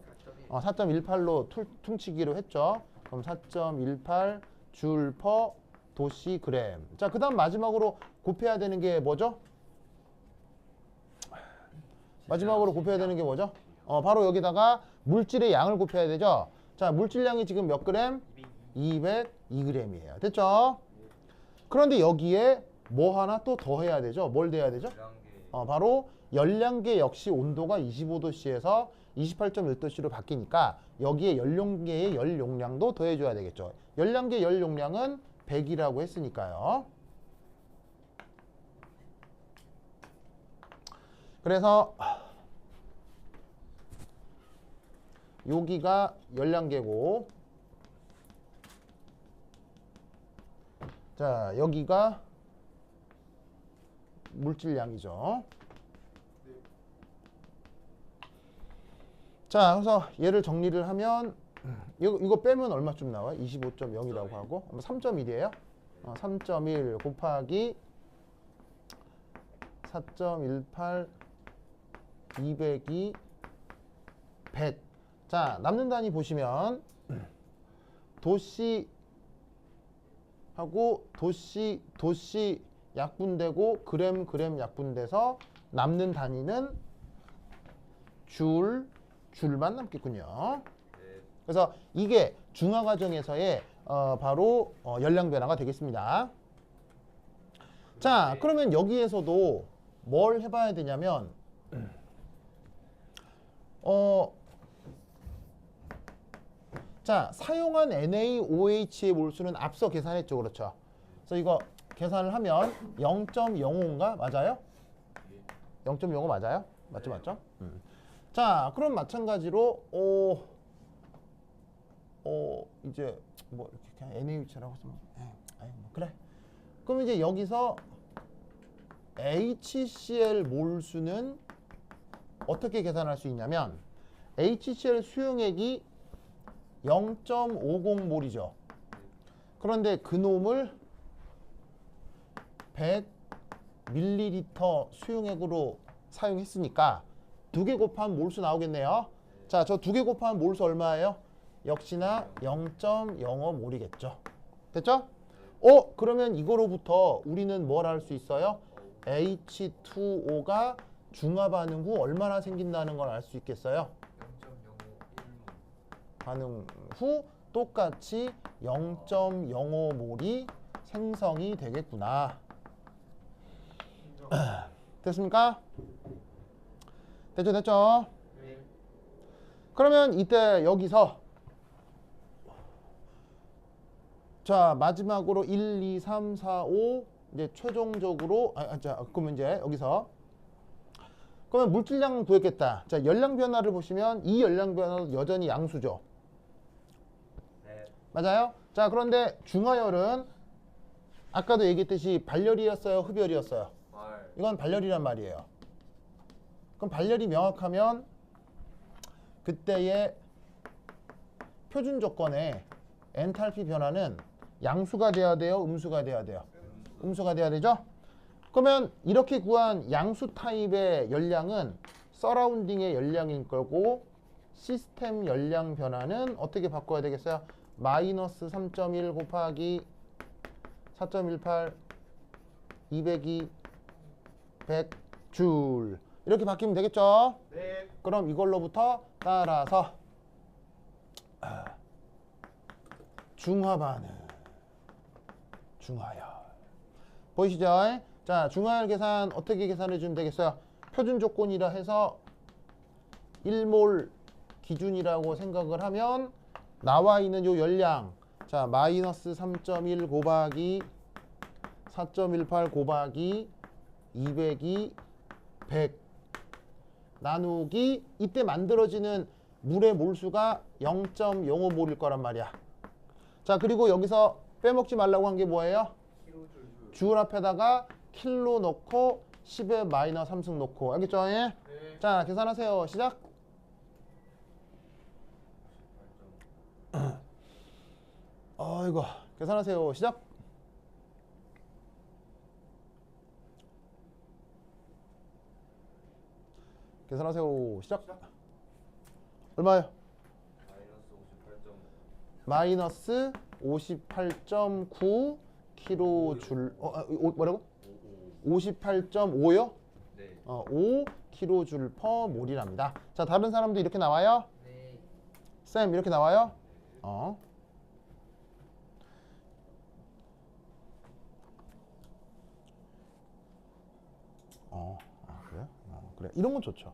4.18로 퉁치기로 했죠. 그럼 4.18 줄 퍼 도시 그램. 자, 그 다음 마지막으로 곱해야 되는 게 뭐죠? 마지막으로 곱해야 되는 게 뭐죠? 바로 여기다가 물질의 양을 곱해야 되죠. 자, 물질량이 지금 몇 그램? 202g이에요. 됐죠? 그런데 여기에 뭐 하나 또 더해야 되죠. 뭘 더해야 되죠? 바로 열량계 역시 온도가 25도씨에서 28.1도씨로 바뀌니까 여기에 연료계의 열 용량도 더해줘야 되겠죠. 열량계 열 용량은 100이라고 했으니까요. 그래서 여기가 열량계고, 자, 여기가 물질량이죠. 자, 그래서 얘를 정리를 하면 이거 빼면 얼마쯤 나와요? 25.0이라고 하고 3.1이에요. 3.1 곱하기 4.18 200이 100. 자, 남는 단위 보시면 도씨 하고 도씨 약분되고 그램 약분돼서 남는 단위는 줄만 남겠군요. 그래서 이게 중화 과정에서의 바로 열량 변화가 되겠습니다. 자, 그러면 여기에서도 뭘 해봐야 되냐면 자, 사용한 NaOH의 몰수는 앞서 계산했죠. 그렇죠? 그래서 이거 계산을 하면 0.05인가? 맞아요? 0.05 맞아요? 맞죠? 자, 그럼 마찬가지로 이제 뭐 이렇게 그냥 NaOH라고 쓰면 뭐 그래. 그럼 이제 여기서 HCl 몰수는 어떻게 계산할 수 있냐면 HCl 수용액이 0.50몰이죠. 그런데 그 놈을 100ml 수용액으로 사용했으니까 2개 곱하면 몰수 나오겠네요. 자, 저 2개 곱하면 몰수 얼마예요? 역시나 0.05몰이겠죠. 됐죠? 그러면 이거로부터 우리는 뭘 할 수 있어요? H2O가 중화 반응 후 얼마나 생긴다는 걸 알 수 있겠어요? 반응 후 똑같이 0.05몰이 생성이 되겠구나. 됐습니까? 됐죠? 그러면 이때 여기서 자, 마지막으로 1, 2, 3, 4, 5 이제 최종적으로 자, 그러면 이제 여기서 그러면 물질량 구했겠다. 자, 열량 변화를 보시면 이 열량 변화는 여전히 양수죠. 맞아요? 자, 그런데 중화열은 아까도 얘기했듯이 발열이었어요? 흡열이었어요? 이건 발열이란 말이에요. 그럼 발열이 명확하면 그때의 표준 조건의 엔탈피 변화는 양수가 돼야 돼요? 음수가 돼야 돼요? 음수가 돼야 되죠? 그러면 이렇게 구한 양수 타입의 열량은 서라운딩의 열량인 거고 시스템 열량 변화는 어떻게 바꿔야 되겠어요? 마이너스 3.1 곱하기 4.18 202 100줄 이렇게 바뀌면 되겠죠? 네. 그럼 이걸로부터 따라서 중화 반응 중화열 보이시죠? 자, 중화열 계산 어떻게 계산해 주면 되겠어요? 표준 조건이라 해서 1몰 기준이라고 생각을 하면 나와 있는 요 열량, 자 마이너스 3.1 곱하기 4.18 곱하기 200이 100 나누기 이때 만들어지는 물의 몰수가 0.05몰일 거란 말이야. 자 그리고 여기서 빼먹지 말라고 한 게 뭐예요? 줄 앞에다가 킬로 넣고 10의 마이너스 3승 넣고 알겠죠? 예? 자 계산하세요. 시작. 아이고 계산하세요. 시작. 계산하세요. 시작. 얼마예요? 마이너스 58.9 킬로줄. 뭐라고? 58.5요? 네. 5 킬로줄 퍼 몰이랍니다. 자 다른 사람도 이렇게 나와요? 네. 쌤 이렇게 나와요? 그래? 그래. 이런 건 좋죠.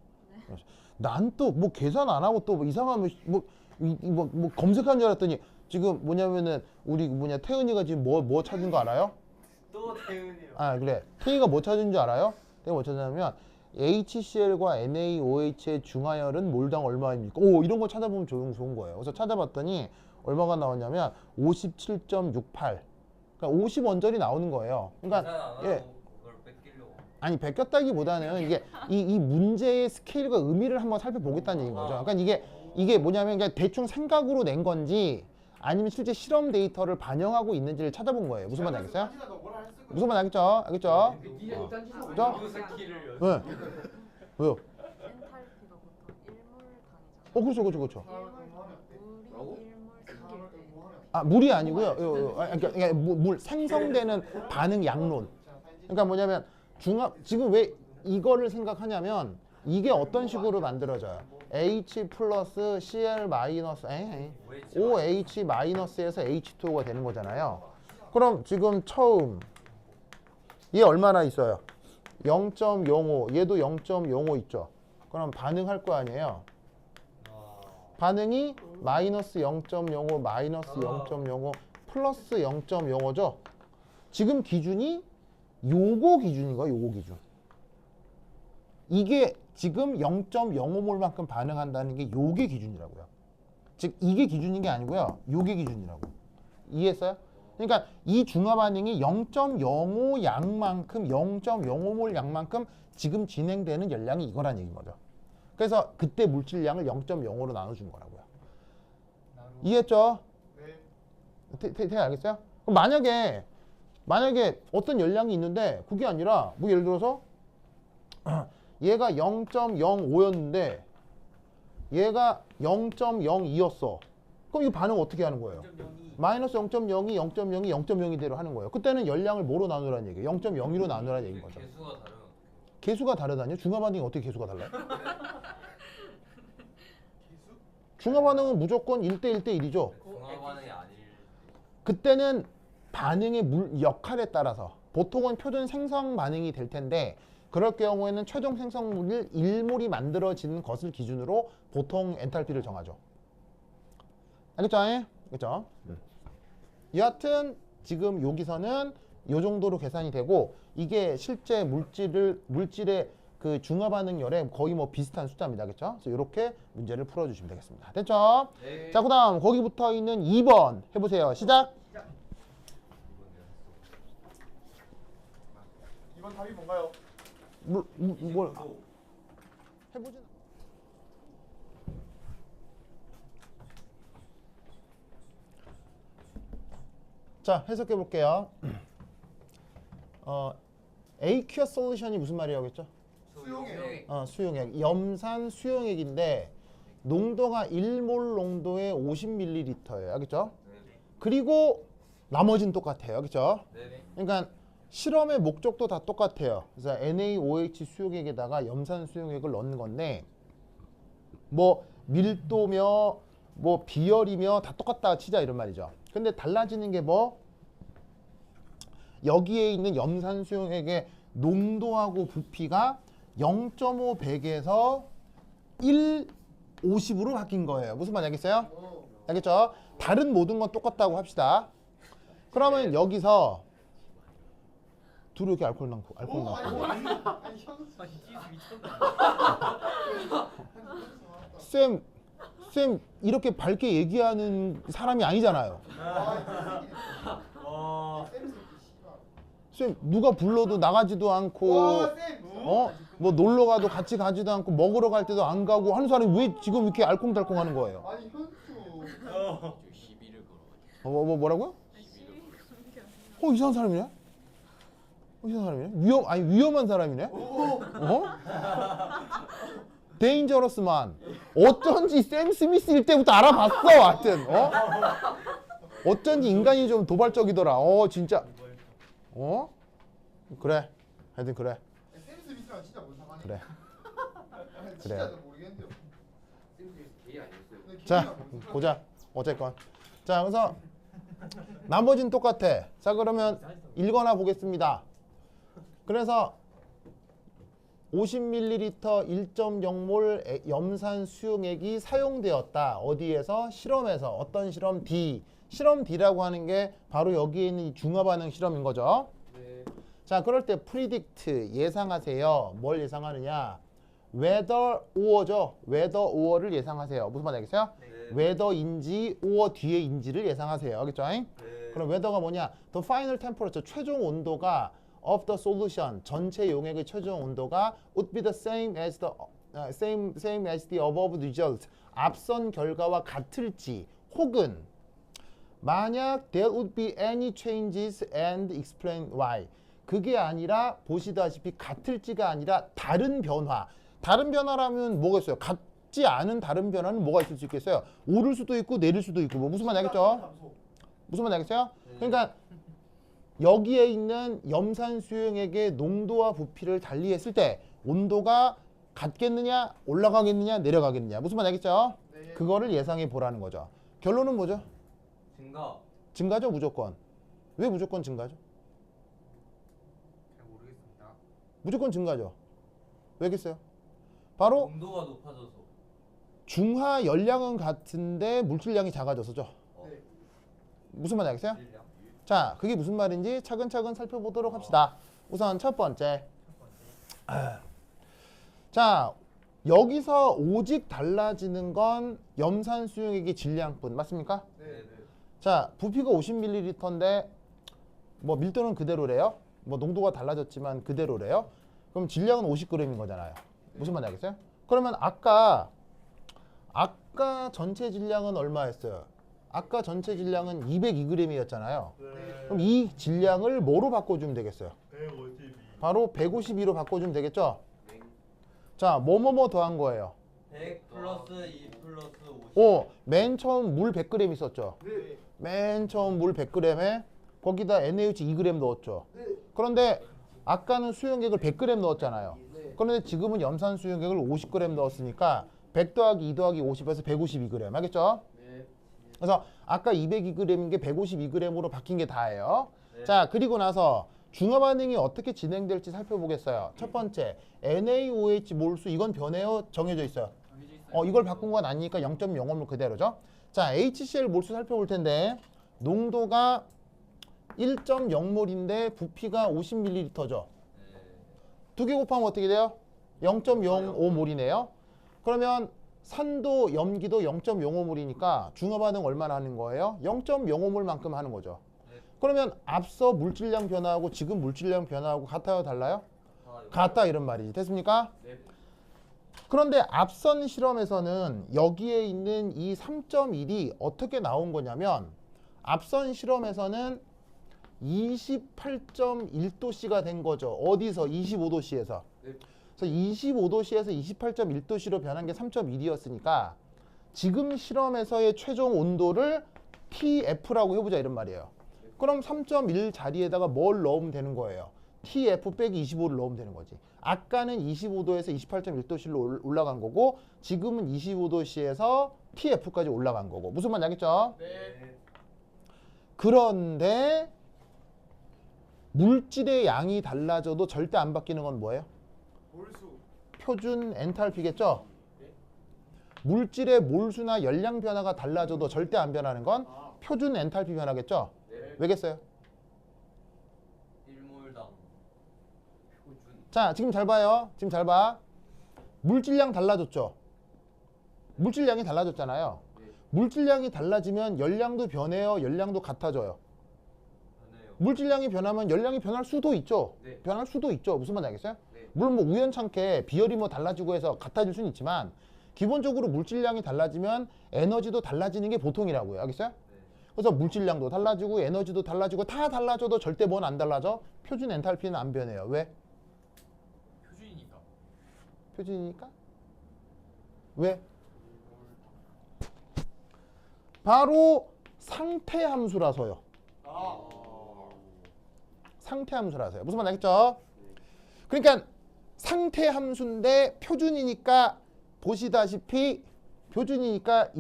난 또 뭐 계산 안 하고 또 뭐 이상하면 뭐 검색한 줄 알았더니 지금 뭐냐면은 우리 태은이가 지금 뭐 찾은 거 알아요? 또 태은이요. 아 그래. 태희가 뭐 찾은 줄 알아요? 태희가 뭐 찾았냐면 HCl과 NaOH의 중하열은 몰당 얼마입니까? 오 이런 거 찾아보면 좋은 거예요. 그래서 찾아봤더니 얼마가 나왔냐면 57.68. 그러니까 50원절이 나오는 거예요. 그러니까 계산 안 하고 예. 그걸 뺏기려고. 아니 베꼈다기보다는 이게 이 문제의 스케일과 의미를 한번 살펴보겠다는 얘기인 거죠. 그러니까 이게 뭐냐면 그냥 대충 생각으로 낸 건지 아니면 실제 실험 데이터를 반영하고 있는지를 찾아본 거예요. 무슨 말인지 알겠어요? 무슨 말인지 알겠죠? 알겠죠? 그죠? 스킬을 네. 왜요? 엔탈피가 보통 1몰 단위잖아요. 그렇죠. 1몰 물이 1몰 생길 때 아 물이 아니고요. 그러니까 물 생성되는 반응 양론. 그러니까 뭐냐면 지금 왜 이거를 생각하냐면 이게 어떤 식으로 만들어져요? H 플러스 Cl 마이너스 OH 마이너스에서 H2O가 되는 거잖아요. 그럼 지금 처음 얘 얼마나 있어요? 0.05 얘도 0.05 있죠. 그럼 반응할 거 아니에요. 반응이 마이너스 0.05 마이너스 0.05 플러스 0.05죠. 지금 기준이 요거 기준인 거예요. 요거 기준. 이게 지금 0.05몰만큼 반응한다는 게 요게 기준이라고요. 즉 이게 기준인 게 아니고요. 요게 기준이라고. 이해했어요? 그러니까 이 중화 반응이 0.05 양만큼 0.05몰 양만큼 지금 진행되는 열량이 이거란 얘기인 거죠. 그래서 그때 물질량을 0.05로 나눠준 거라고요. 이해했죠? 네. 알겠어요? 그럼 만약에 어떤 열량이 있는데 그게 아니라 뭐 예를 들어서 얘가 0.05였는데 얘가 0.02였어. 그럼 이 반응 어떻게 하는 거예요? 마이너스 0.02, 0.02, 0.02대로 하는 거예요. 그때는 열량을 뭐로 나누라는 얘기예요? 0.02로 나누라는 얘기인 거죠. 개수가 다르면 개수가 다르다니요? 중화 반응이 어떻게 개수가 달라요? 중화 반응은 무조건 1대 1대 1이죠. 중화 반응이 아닐. 그때는 반응의 역할에 따라서 보통은 표준 생성 반응이 될 텐데 그럴 경우에는 최종 생성물 1몰이 만들어지는 것을 기준으로 보통 엔탈피를 정하죠. 알겠죠? 그렇죠? 여하튼 지금 여기서는 이 정도로 계산이 되고 이게 실제 물질의 그 중화 반응열에 거의 뭐 비슷한 숫자입니다. 그렇죠? 그래서 이렇게 문제를 풀어주시면 되겠습니다. 됐죠? 네. 자, 그다음 거기 붙어 있는 2번 해보세요. 시작. 이번 답이 뭔가요? 뭘 해보진. 자, 해석해 볼게요. aqueous solution이 무슨 말이라고 했죠? 수용액. 수용액. 염산 수용액인데 농도가 1몰 농도의 50ml예요. 알겠죠? 그리고 나머지는 똑같아요. 알겠죠? 네네. 그러니까 실험의 목적도 다 똑같아요. 그래서 NaOH 수용액에다가 염산 수용액을 넣는 건데 뭐 밀도며 뭐 비열이며 다 똑같다 치자 이런 말이죠. 근데 달라지는 게 뭐? 여기에 있는 염산 수용액의 농도하고 부피가 0.5 100에서 1 50으로 바뀐 거예요. 무슨 말인지 알겠어요? 알겠죠? 다른 모든 건 똑같다고 합시다. 그러면 여기서 둘이 이렇게 알코올 넣고 알코올 넣고 아니 형. 아니 찌수 미쳤나? 쌤 이렇게 밝게 얘기하는 사람이 아니잖아요. 와. 쌤 누가 불러도 나가지도 않고 뭐 놀러 가도 같이 가지도 않고 먹으러 갈 때도 안 가고 하는 사람이 왜 지금 이렇게 알콩달콩 하는 거예요? 아니 현수. 시비를 걸어. 뭐라고요? 이상한 사람이네? 이상한 사람이네? 위험한 사람이네? 데인저러스만 어쩐지 샘 스미스일 때부터 알아봤어. 하여튼 어쩐지 인간이 좀 도발적이더라. 진짜 그래. 하여튼 그래. 샘 스미스랑 진짜 뭔 상관이야? 그래. 진짜 모르겠는데요. 쌤들 개 아니었어요. 자 보자. 어쨌건 자 그래서 나머지는 똑같아. 자 그러면 읽거나 보겠습니다. 그래서 50ml 1.0몰 염산 수용액이 사용되었다. 어디에서? 실험에서. 어떤 실험? D. 실험 D라고 하는 게 바로 여기에 있는 이 중화반응 실험인 거죠. 네. 자 그럴 때 predict 예상하세요. 뭘 예상하느냐? whether or죠. whether or를 예상하세요. 무슨 말인지 알겠어요? 네. whether인지 or 뒤에인지를 예상하세요. 알겠죠? 네. 그럼 whether가 뭐냐? The final temperature 최종 온도가 of the solution 전체 용액의 최종 온도가 would be the same as the above result 앞선 결과와 같을지 혹은 만약 there would be any changes and explain why 그게 아니라 보시다시피 같을지가 아니라 다른 변화 다른 변화라면 뭐가 있어요? 같지 않은 다른 변화는 뭐가 있을 수 있겠어요? 오를 수도 있고 내릴 수도 있고 뭐 무슨 말인지 알겠죠? 무슨 말인지 알겠어요? 그러니까 여기에 있는 염산 수용액의 농도와 부피를 달리했을 때 온도가 같겠느냐 올라가겠느냐 내려가겠느냐 무슨 말 알겠죠? 네. 그거를 예상해 보라는 거죠. 결론은 뭐죠? 증가. 증가죠 무조건. 왜 무조건 증가죠? 잘 모르겠습니다. 무조건 증가죠. 왜겠어요? 바로 온도가 높아져서. 중하 열량은 같은데 물질량이 작아져서죠. 네. 무슨 말 알겠어요? 질량. 자 그게 무슨 말인지 차근차근 살펴보도록 합시다. 우선 첫 번째 자 여기서 오직 달라지는 건 염산 수용액의 질량뿐 맞습니까? 네. 네. 자 부피가 50ml인데 뭐 밀도는 그대로래요. 뭐 농도가 달라졌지만 그대로래요. 그럼 질량은 50g인 거잖아요. 무슨 말인지 알겠어요? 그러면 아까 전체 질량은 얼마였어요? 아까 전체 질량은 202g이었잖아요. 그럼 이 질량을 뭐로 바꿔주면 되겠어요? 152. 바로 152로 바꿔주면 되겠죠? 네. 자, 뭐뭐뭐 더한 거예요? 100 플러스 2 플러스 50. 맨 처음 물 100g 있었죠? 네. 맨 처음 물 100g에 거기다 NaOH 2g 넣었죠? 네. 그런데 아까는 수용액을 100g 넣었잖아요. 네. 그런데 지금은 염산 수용액을 50g 넣었으니까 100 더하기 2 더하기 50에서 152g. 알겠죠? 네. 그래서 아까 202g인 게 152g으로 바뀐 게 다예요. 네. 자, 그리고 나서 중화 반응이 어떻게 진행될지 살펴보겠어요. 첫 번째, NaOH 몰수 이건 변해요? 정해져 있어요? 정해져 있어요. 이걸 바꾼 건 아니니까 0.05몰 그대로죠. 자, HCl 몰수 살펴볼 텐데 농도가 1.0몰인데 부피가 50ml죠. 네. 두 개 곱하면 어떻게 돼요? 0.05몰이네요. 그러면 산도, 염기도 0.05몰이니까 중화 반응 얼마나 하는 거예요? 0.05몰만큼 하는 거죠. 네. 그러면 앞서 물질량 변화하고 지금 물질량 변화하고 같아요, 달라요? 같다 이런 말이지. 됐습니까? 네. 그런데 앞선 실험에서는 여기에 있는 이 3.1이 어떻게 나온 거냐면 앞선 실험에서는 28.1도씨가 된 거죠. 어디서? 25도씨에서. 네. 그래서 25도씨에서 28.1도씨로 변한 게 3.1이었으니까 지금 실험에서의 최종 온도를 TF라고 해보자 이런 말이에요. 그럼 3.1 자리에다가 뭘 넣으면 되는 거예요? TF 빼기 25를 넣으면 되는 거지. 아까는 25도에서 28.1도씨로 올라간 거고 지금은 25도씨에서 TF까지 올라간 거고. 무슨 말인지 알겠죠? 네. 그런데 물질의 양이 달라져도 절대 안 바뀌는 건 뭐예요? 몰수. 표준 엔탈피겠죠? 물질의 몰수나 열량 변화가 달라져도 절대 안 변하는 건 표준 엔탈피 변화겠죠? 네. 왜겠어요? 1몰당 표준. 자, 지금 잘 봐요. 지금 잘 봐. 물질량 달라졌죠? 물질량이 달라졌잖아요. 네. 물질량이 달라지면 열량도 변해요? 열량도 같아져요? 변해요. 물질량이 변하면 열량이 변할 수도 있죠? 네. 변할 수도 있죠. 무슨 말인지 알겠어요? 네. 물론 뭐 우연찮게 비열이 뭐 달라지고 해서 같아질 수는 있지만 기본적으로 물질량이 달라지면 에너지도 달라지는 게 보통이라고요. 알겠어요? 네. 그래서 물질량도 달라지고 에너지도 달라지고 다 달라져도 절대 뭔 안 달라져? 표준 엔탈피는 안 변해요. 왜? 표준이니까. 표준이니까? 왜? 바로 상태 함수라서요. 상태 함수라서요. 무슨 말 알겠죠? 그러니까 상태 함수인데 표준이니까 보시다시피 표준이니까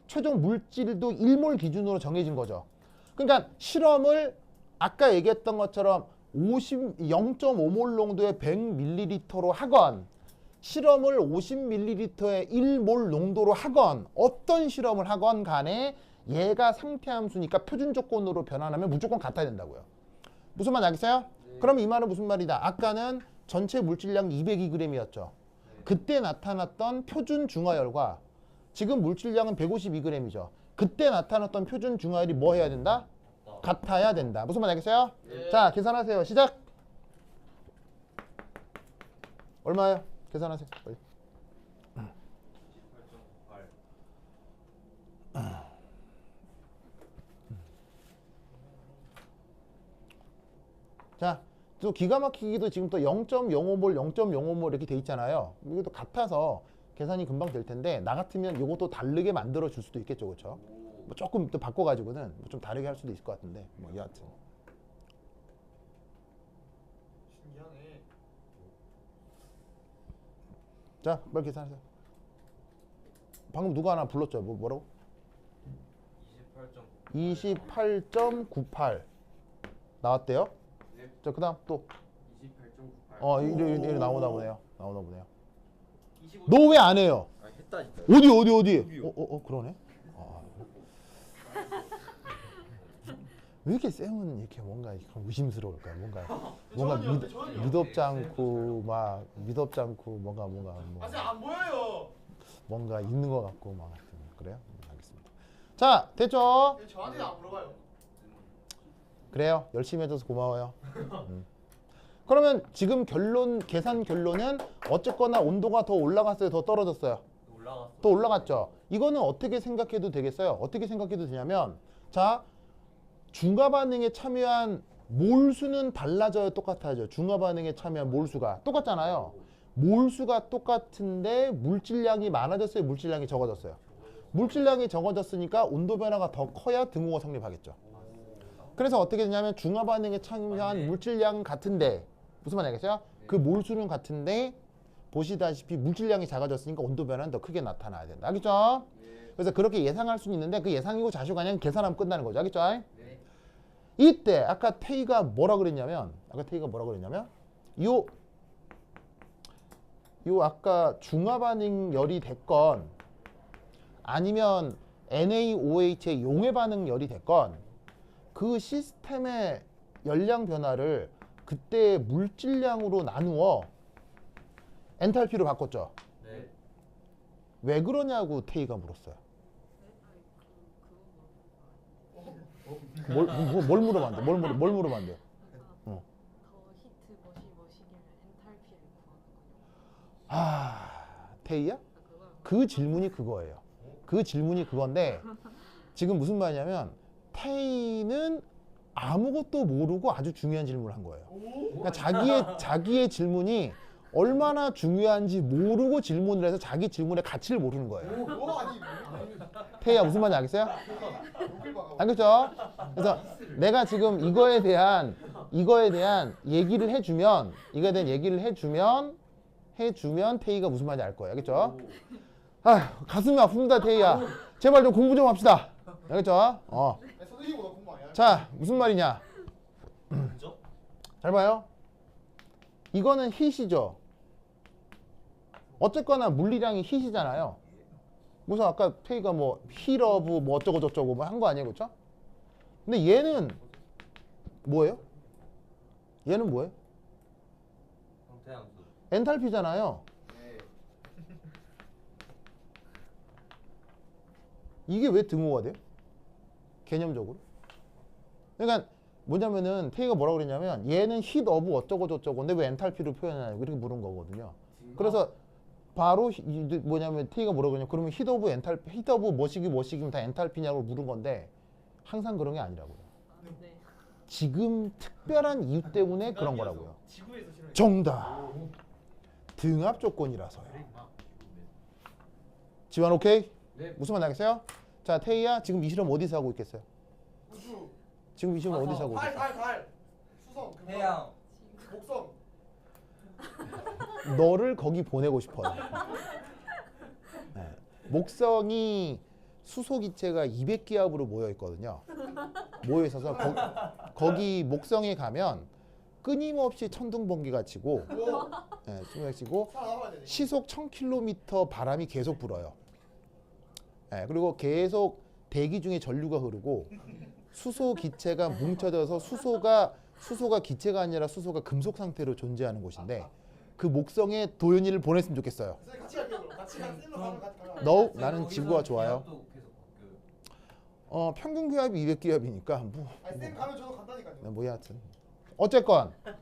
최종 물질도 1몰 기준으로 정해진 거죠. 그러니까 실험을 아까 얘기했던 것처럼 0.5몰 농도의 100ml로 하건 실험을 50ml의 1몰 농도로 하건 어떤 실험을 하건 간에 얘가 상태 함수니까 표준 조건으로 변환하면 무조건 같아야 된다고요. 무슨 말 알겠어요? 그럼 이 말은 무슨 말이다? 아까는 전체 물질량 202g이었죠. 그때 나타났던 표준 중하열과 지금 물질량은 152g이죠. 그때 나타났던 표준 중하열이 뭐 해야 된다? 같아야 된다. 무슨 말 알겠어요? 자, 계산하세요. 시작. 얼마예요? 계산하세요. 빨리. 18.98. 자, 또 기가 막히기도 지금 또 0.05몰, 0.05몰 이렇게 돼 있잖아요. 이것도 같아서 계산이 금방 될 텐데 나 같으면 이것도 다르게 만들어 줄 수도 있겠죠, 그렇죠? 뭐 조금 또 바꿔가지고는 좀 다르게 할 수도 있을 것 같은데 뭐 여하튼. 신기하네. 자, 빨리 계산하세요. 방금 누가 하나 불렀죠? 뭐라고? 28.98 나왔대요? 네. 자, 그다음 또 28.98. 이래 나오나 보네요. 나오나 보네요. 25. 너 왜 안 해요? 아 했다니까. 어디? 그러네. 왜 이렇게 쌤은 이렇게 뭔가 의심스러울까요? 뭔가 믿업지 않고 막 믿업지 않고 뭔가 안 보여요. 뭔가 있는 것 같고 막 하여튼 그래요? 알겠습니다. 자, 됐죠? 저한테는 안 물어봐요. 그래요. 열심히 해줘서 고마워요. 그러면 지금 계산 결론은 어쨌거나 온도가 더 올라갔어요? 더 떨어졌어요? 올라갔어. 더 올라갔죠. 이거는 어떻게 생각해도 되겠어요? 어떻게 생각해도 되냐면 자, 중화 반응에 참여한 몰수는 달라져요? 똑같아요? 중화 반응에 참여한 몰수가 똑같잖아요. 몰수가 똑같은데 물질량이 많아졌어요? 물질량이 적어졌어요? 물질량이 적어졌으니까 온도 변화가 더 커야 등호가 성립하겠죠. 그래서 어떻게 되냐면 중화 반응에 참여한 물질량은 같은데 무슨 말 알겠어요? 그 몰수는 같은데 보시다시피 물질량이 작아졌으니까 온도 변화는 더 크게 나타나야 된다. 알겠죠? 그래서 그렇게 예상할 수는 있는데 그 예상이고 자시고 그냥 계산하면 끝나는 거죠. 알겠죠? 네. 이때 아까 테이가 뭐라 그랬냐면 요 아까 중화 반응 열이 됐건 아니면 NaOH의 용해 반응 열이 됐건 그 시스템의 열량 변화를 그때 물질량으로 나누어 엔탈피로 바꿨죠. 네. 왜 그러냐고 테이가 물었어요. 뭘 물어봤는데? 뭘 물어봤는데? 더 히트 머시기를 엔탈피를 구하는 거죠. 테이야? 그거 그 질문이 그거예요. 그 질문이 그건데 지금 무슨 말이냐면 테이는 아무것도 모르고 아주 중요한 질문을 한 거예요. 그러니까 자기의 질문이 얼마나 중요한지 모르고 질문을 해서 자기 질문의 가치를 모르는 거예요. 테이야 무슨 말인지 알겠어요? 알겠죠? 그래서 내가 지금 이거에 대한 얘기를 해주면 테이가 무슨 말인지 알 거예요. 알겠죠? 가슴이 아픕니다, 테이야. 제발 좀 공부 좀 합시다. 알겠죠? 선생님보다 공부 많이 하죠. 자, 무슨 말이냐? 잘 봐요. 이거는 hit이죠. 어쨌거나 물리량이 hit이잖아요. 무슨 아까 테이가 뭐 hit of 뭐 어쩌고 저쩌고 뭐 한 거 아니에요, 그렇죠? 근데 얘는 뭐예요? 얘는 뭐예요? 형태함수. 엔탈피잖아요. 네. 이게 왜 등호가 돼요? 개념적으로. 그러니까 뭐냐면은 테이가 뭐라고 그랬냐면 얘는 hit of 어쩌고 저쩌고인데 왜 엔탈피로 표현하냐고 이렇게 물은 거거든요. 그래서 바로 뭐냐면 테이가 뭐라고 그러냐면 그러면 hit of 엔탈피, hit of 뭐시기면 다 엔탈피냐고 물은 건데 항상 그런 게 아니라고요. 네. 지금 특별한 이유 때문에 그런 거라고요. 지구에서 싫어요. 정답. 등압 조건이라서요. 지원 오케이? 네. 무슨 말 나겠어요? 자, 태희야 지금 이 실험 어디서 하고 있겠어요? 우주. 지금 이 실험 어디서 하고 있겠어요? 달. 수성. 금성, 태양. 목성. 너를 거기 보내고 싶어요. 네. 목성이 수소 기체가 200기압으로 모여 있거든요. 모여 있어서 거기 목성에 가면 끊임없이 천둥번개가 치고, 네, 천둥번개가 치고 살아남아야 되네. 시속 1000km 바람이 계속 불어요. 네, 그리고 계속 대기 중에 전류가 흐르고 수소 기체가 뭉쳐져서 수소가 기체가 아니라 수소가 금속 상태로 존재하는 곳인데 그 목성에 도윤이를 보냈으면 좋겠어요. 선생님 같이 갈게요. 그럼. 같이 가. 쌤도 가면 같이 가자. 너 나는 지구가 좋아요. 기압도 계속 바뀌어요. 평균 기압이 200기압이니까 아니 쌤 가면 저도 간다니까요. 뭐 하여튼 어쨌건 아니,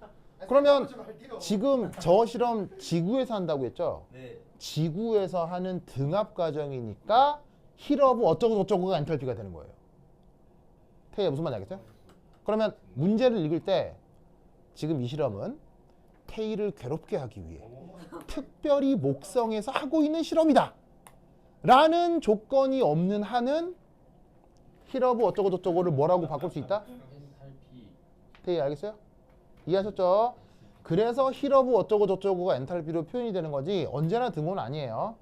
그러면 쌤 가면 좀 갈게요. 지금 저 실험 지구에서 한다고 했죠? 네. 지구에서 하는 등압 과정이니까 힐업은 어쩌고 저쩌고가 엔탈피가 되는 거예요. 태희야 무슨 말인지 알겠어요? 그러면 문제를 읽을 때 지금 이 실험은 태희를 괴롭게 하기 위해 특별히 목성에서 하고 있는 실험이다 라는 조건이 없는 한은 힐업은 어쩌고 저쩌고를 뭐라고 바꿀 수 있다? 엔탈피. 태희 알겠어요? 이해하셨죠? 그래서 힐업은 어쩌고 저쩌고가 엔탈피로 표현이 되는 거지 언제나 등호는 아니에요.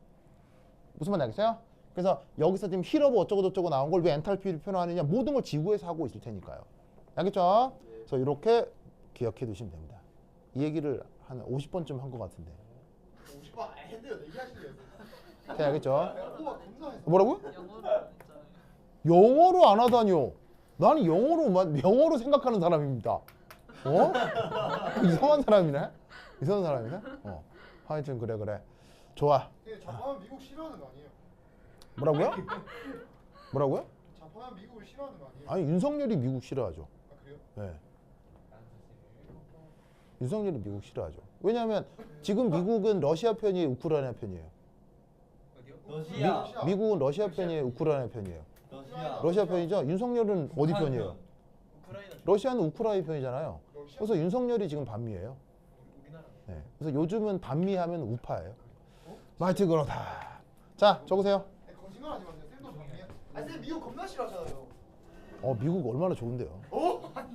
무슨 말인지 알겠어요? 그래서 여기서 지금 힐업은 어쩌고 저쩌고 나온 걸 왜 엔탈피로 표현하느냐 모든 걸 지구에서 하고 있을 테니까요. 알겠죠? 그래서 이렇게 기억해 두시면 됩니다. 이 얘기를 한 50번쯤 한 것 같은데. 50번 했는데요. 얘기하시네요. 태희 알겠죠? 오가 겁나 해서. 뭐라고요? 영어로 했잖아요. 영어로 안 하다니요. 나는 영어로 생각하는 사람입니다. 이상한 사람이네? 이상한 사람이네? 하여튼 그래. 좋아. 근데 자파면 미국 싫어하는 거 아니에요? 뭐라고요? 뭐라고요? 자파면 미국을 싫어하는 거 아니에요? 아니 윤석열이 미국 싫어하죠. 아 그래요? 네. 윤석열이 미국 싫어하죠. 왜냐하면 지금 미국은 러시아 편이에요, 우크라이나 편이에요. 러시아. 미국은 러시아 편이에요, 우크라이나 편이에요. 러시아 편이죠. 윤석열은 어디 편이에요? 우크라이나 러시아는 우크라이나 편이잖아요. 러시아 그래서 윤석열이 지금 반미예요. 우리나라. 네. 그래서 요즘은 반미하면 우파예요. 하여튼 그렇다. 자, 적으세요. 거짓말하지 마세요. 쌤도 정리해. 아니 쌤 미국 겁나 싫어하잖아요. 미국 얼마나 좋은데요. 아니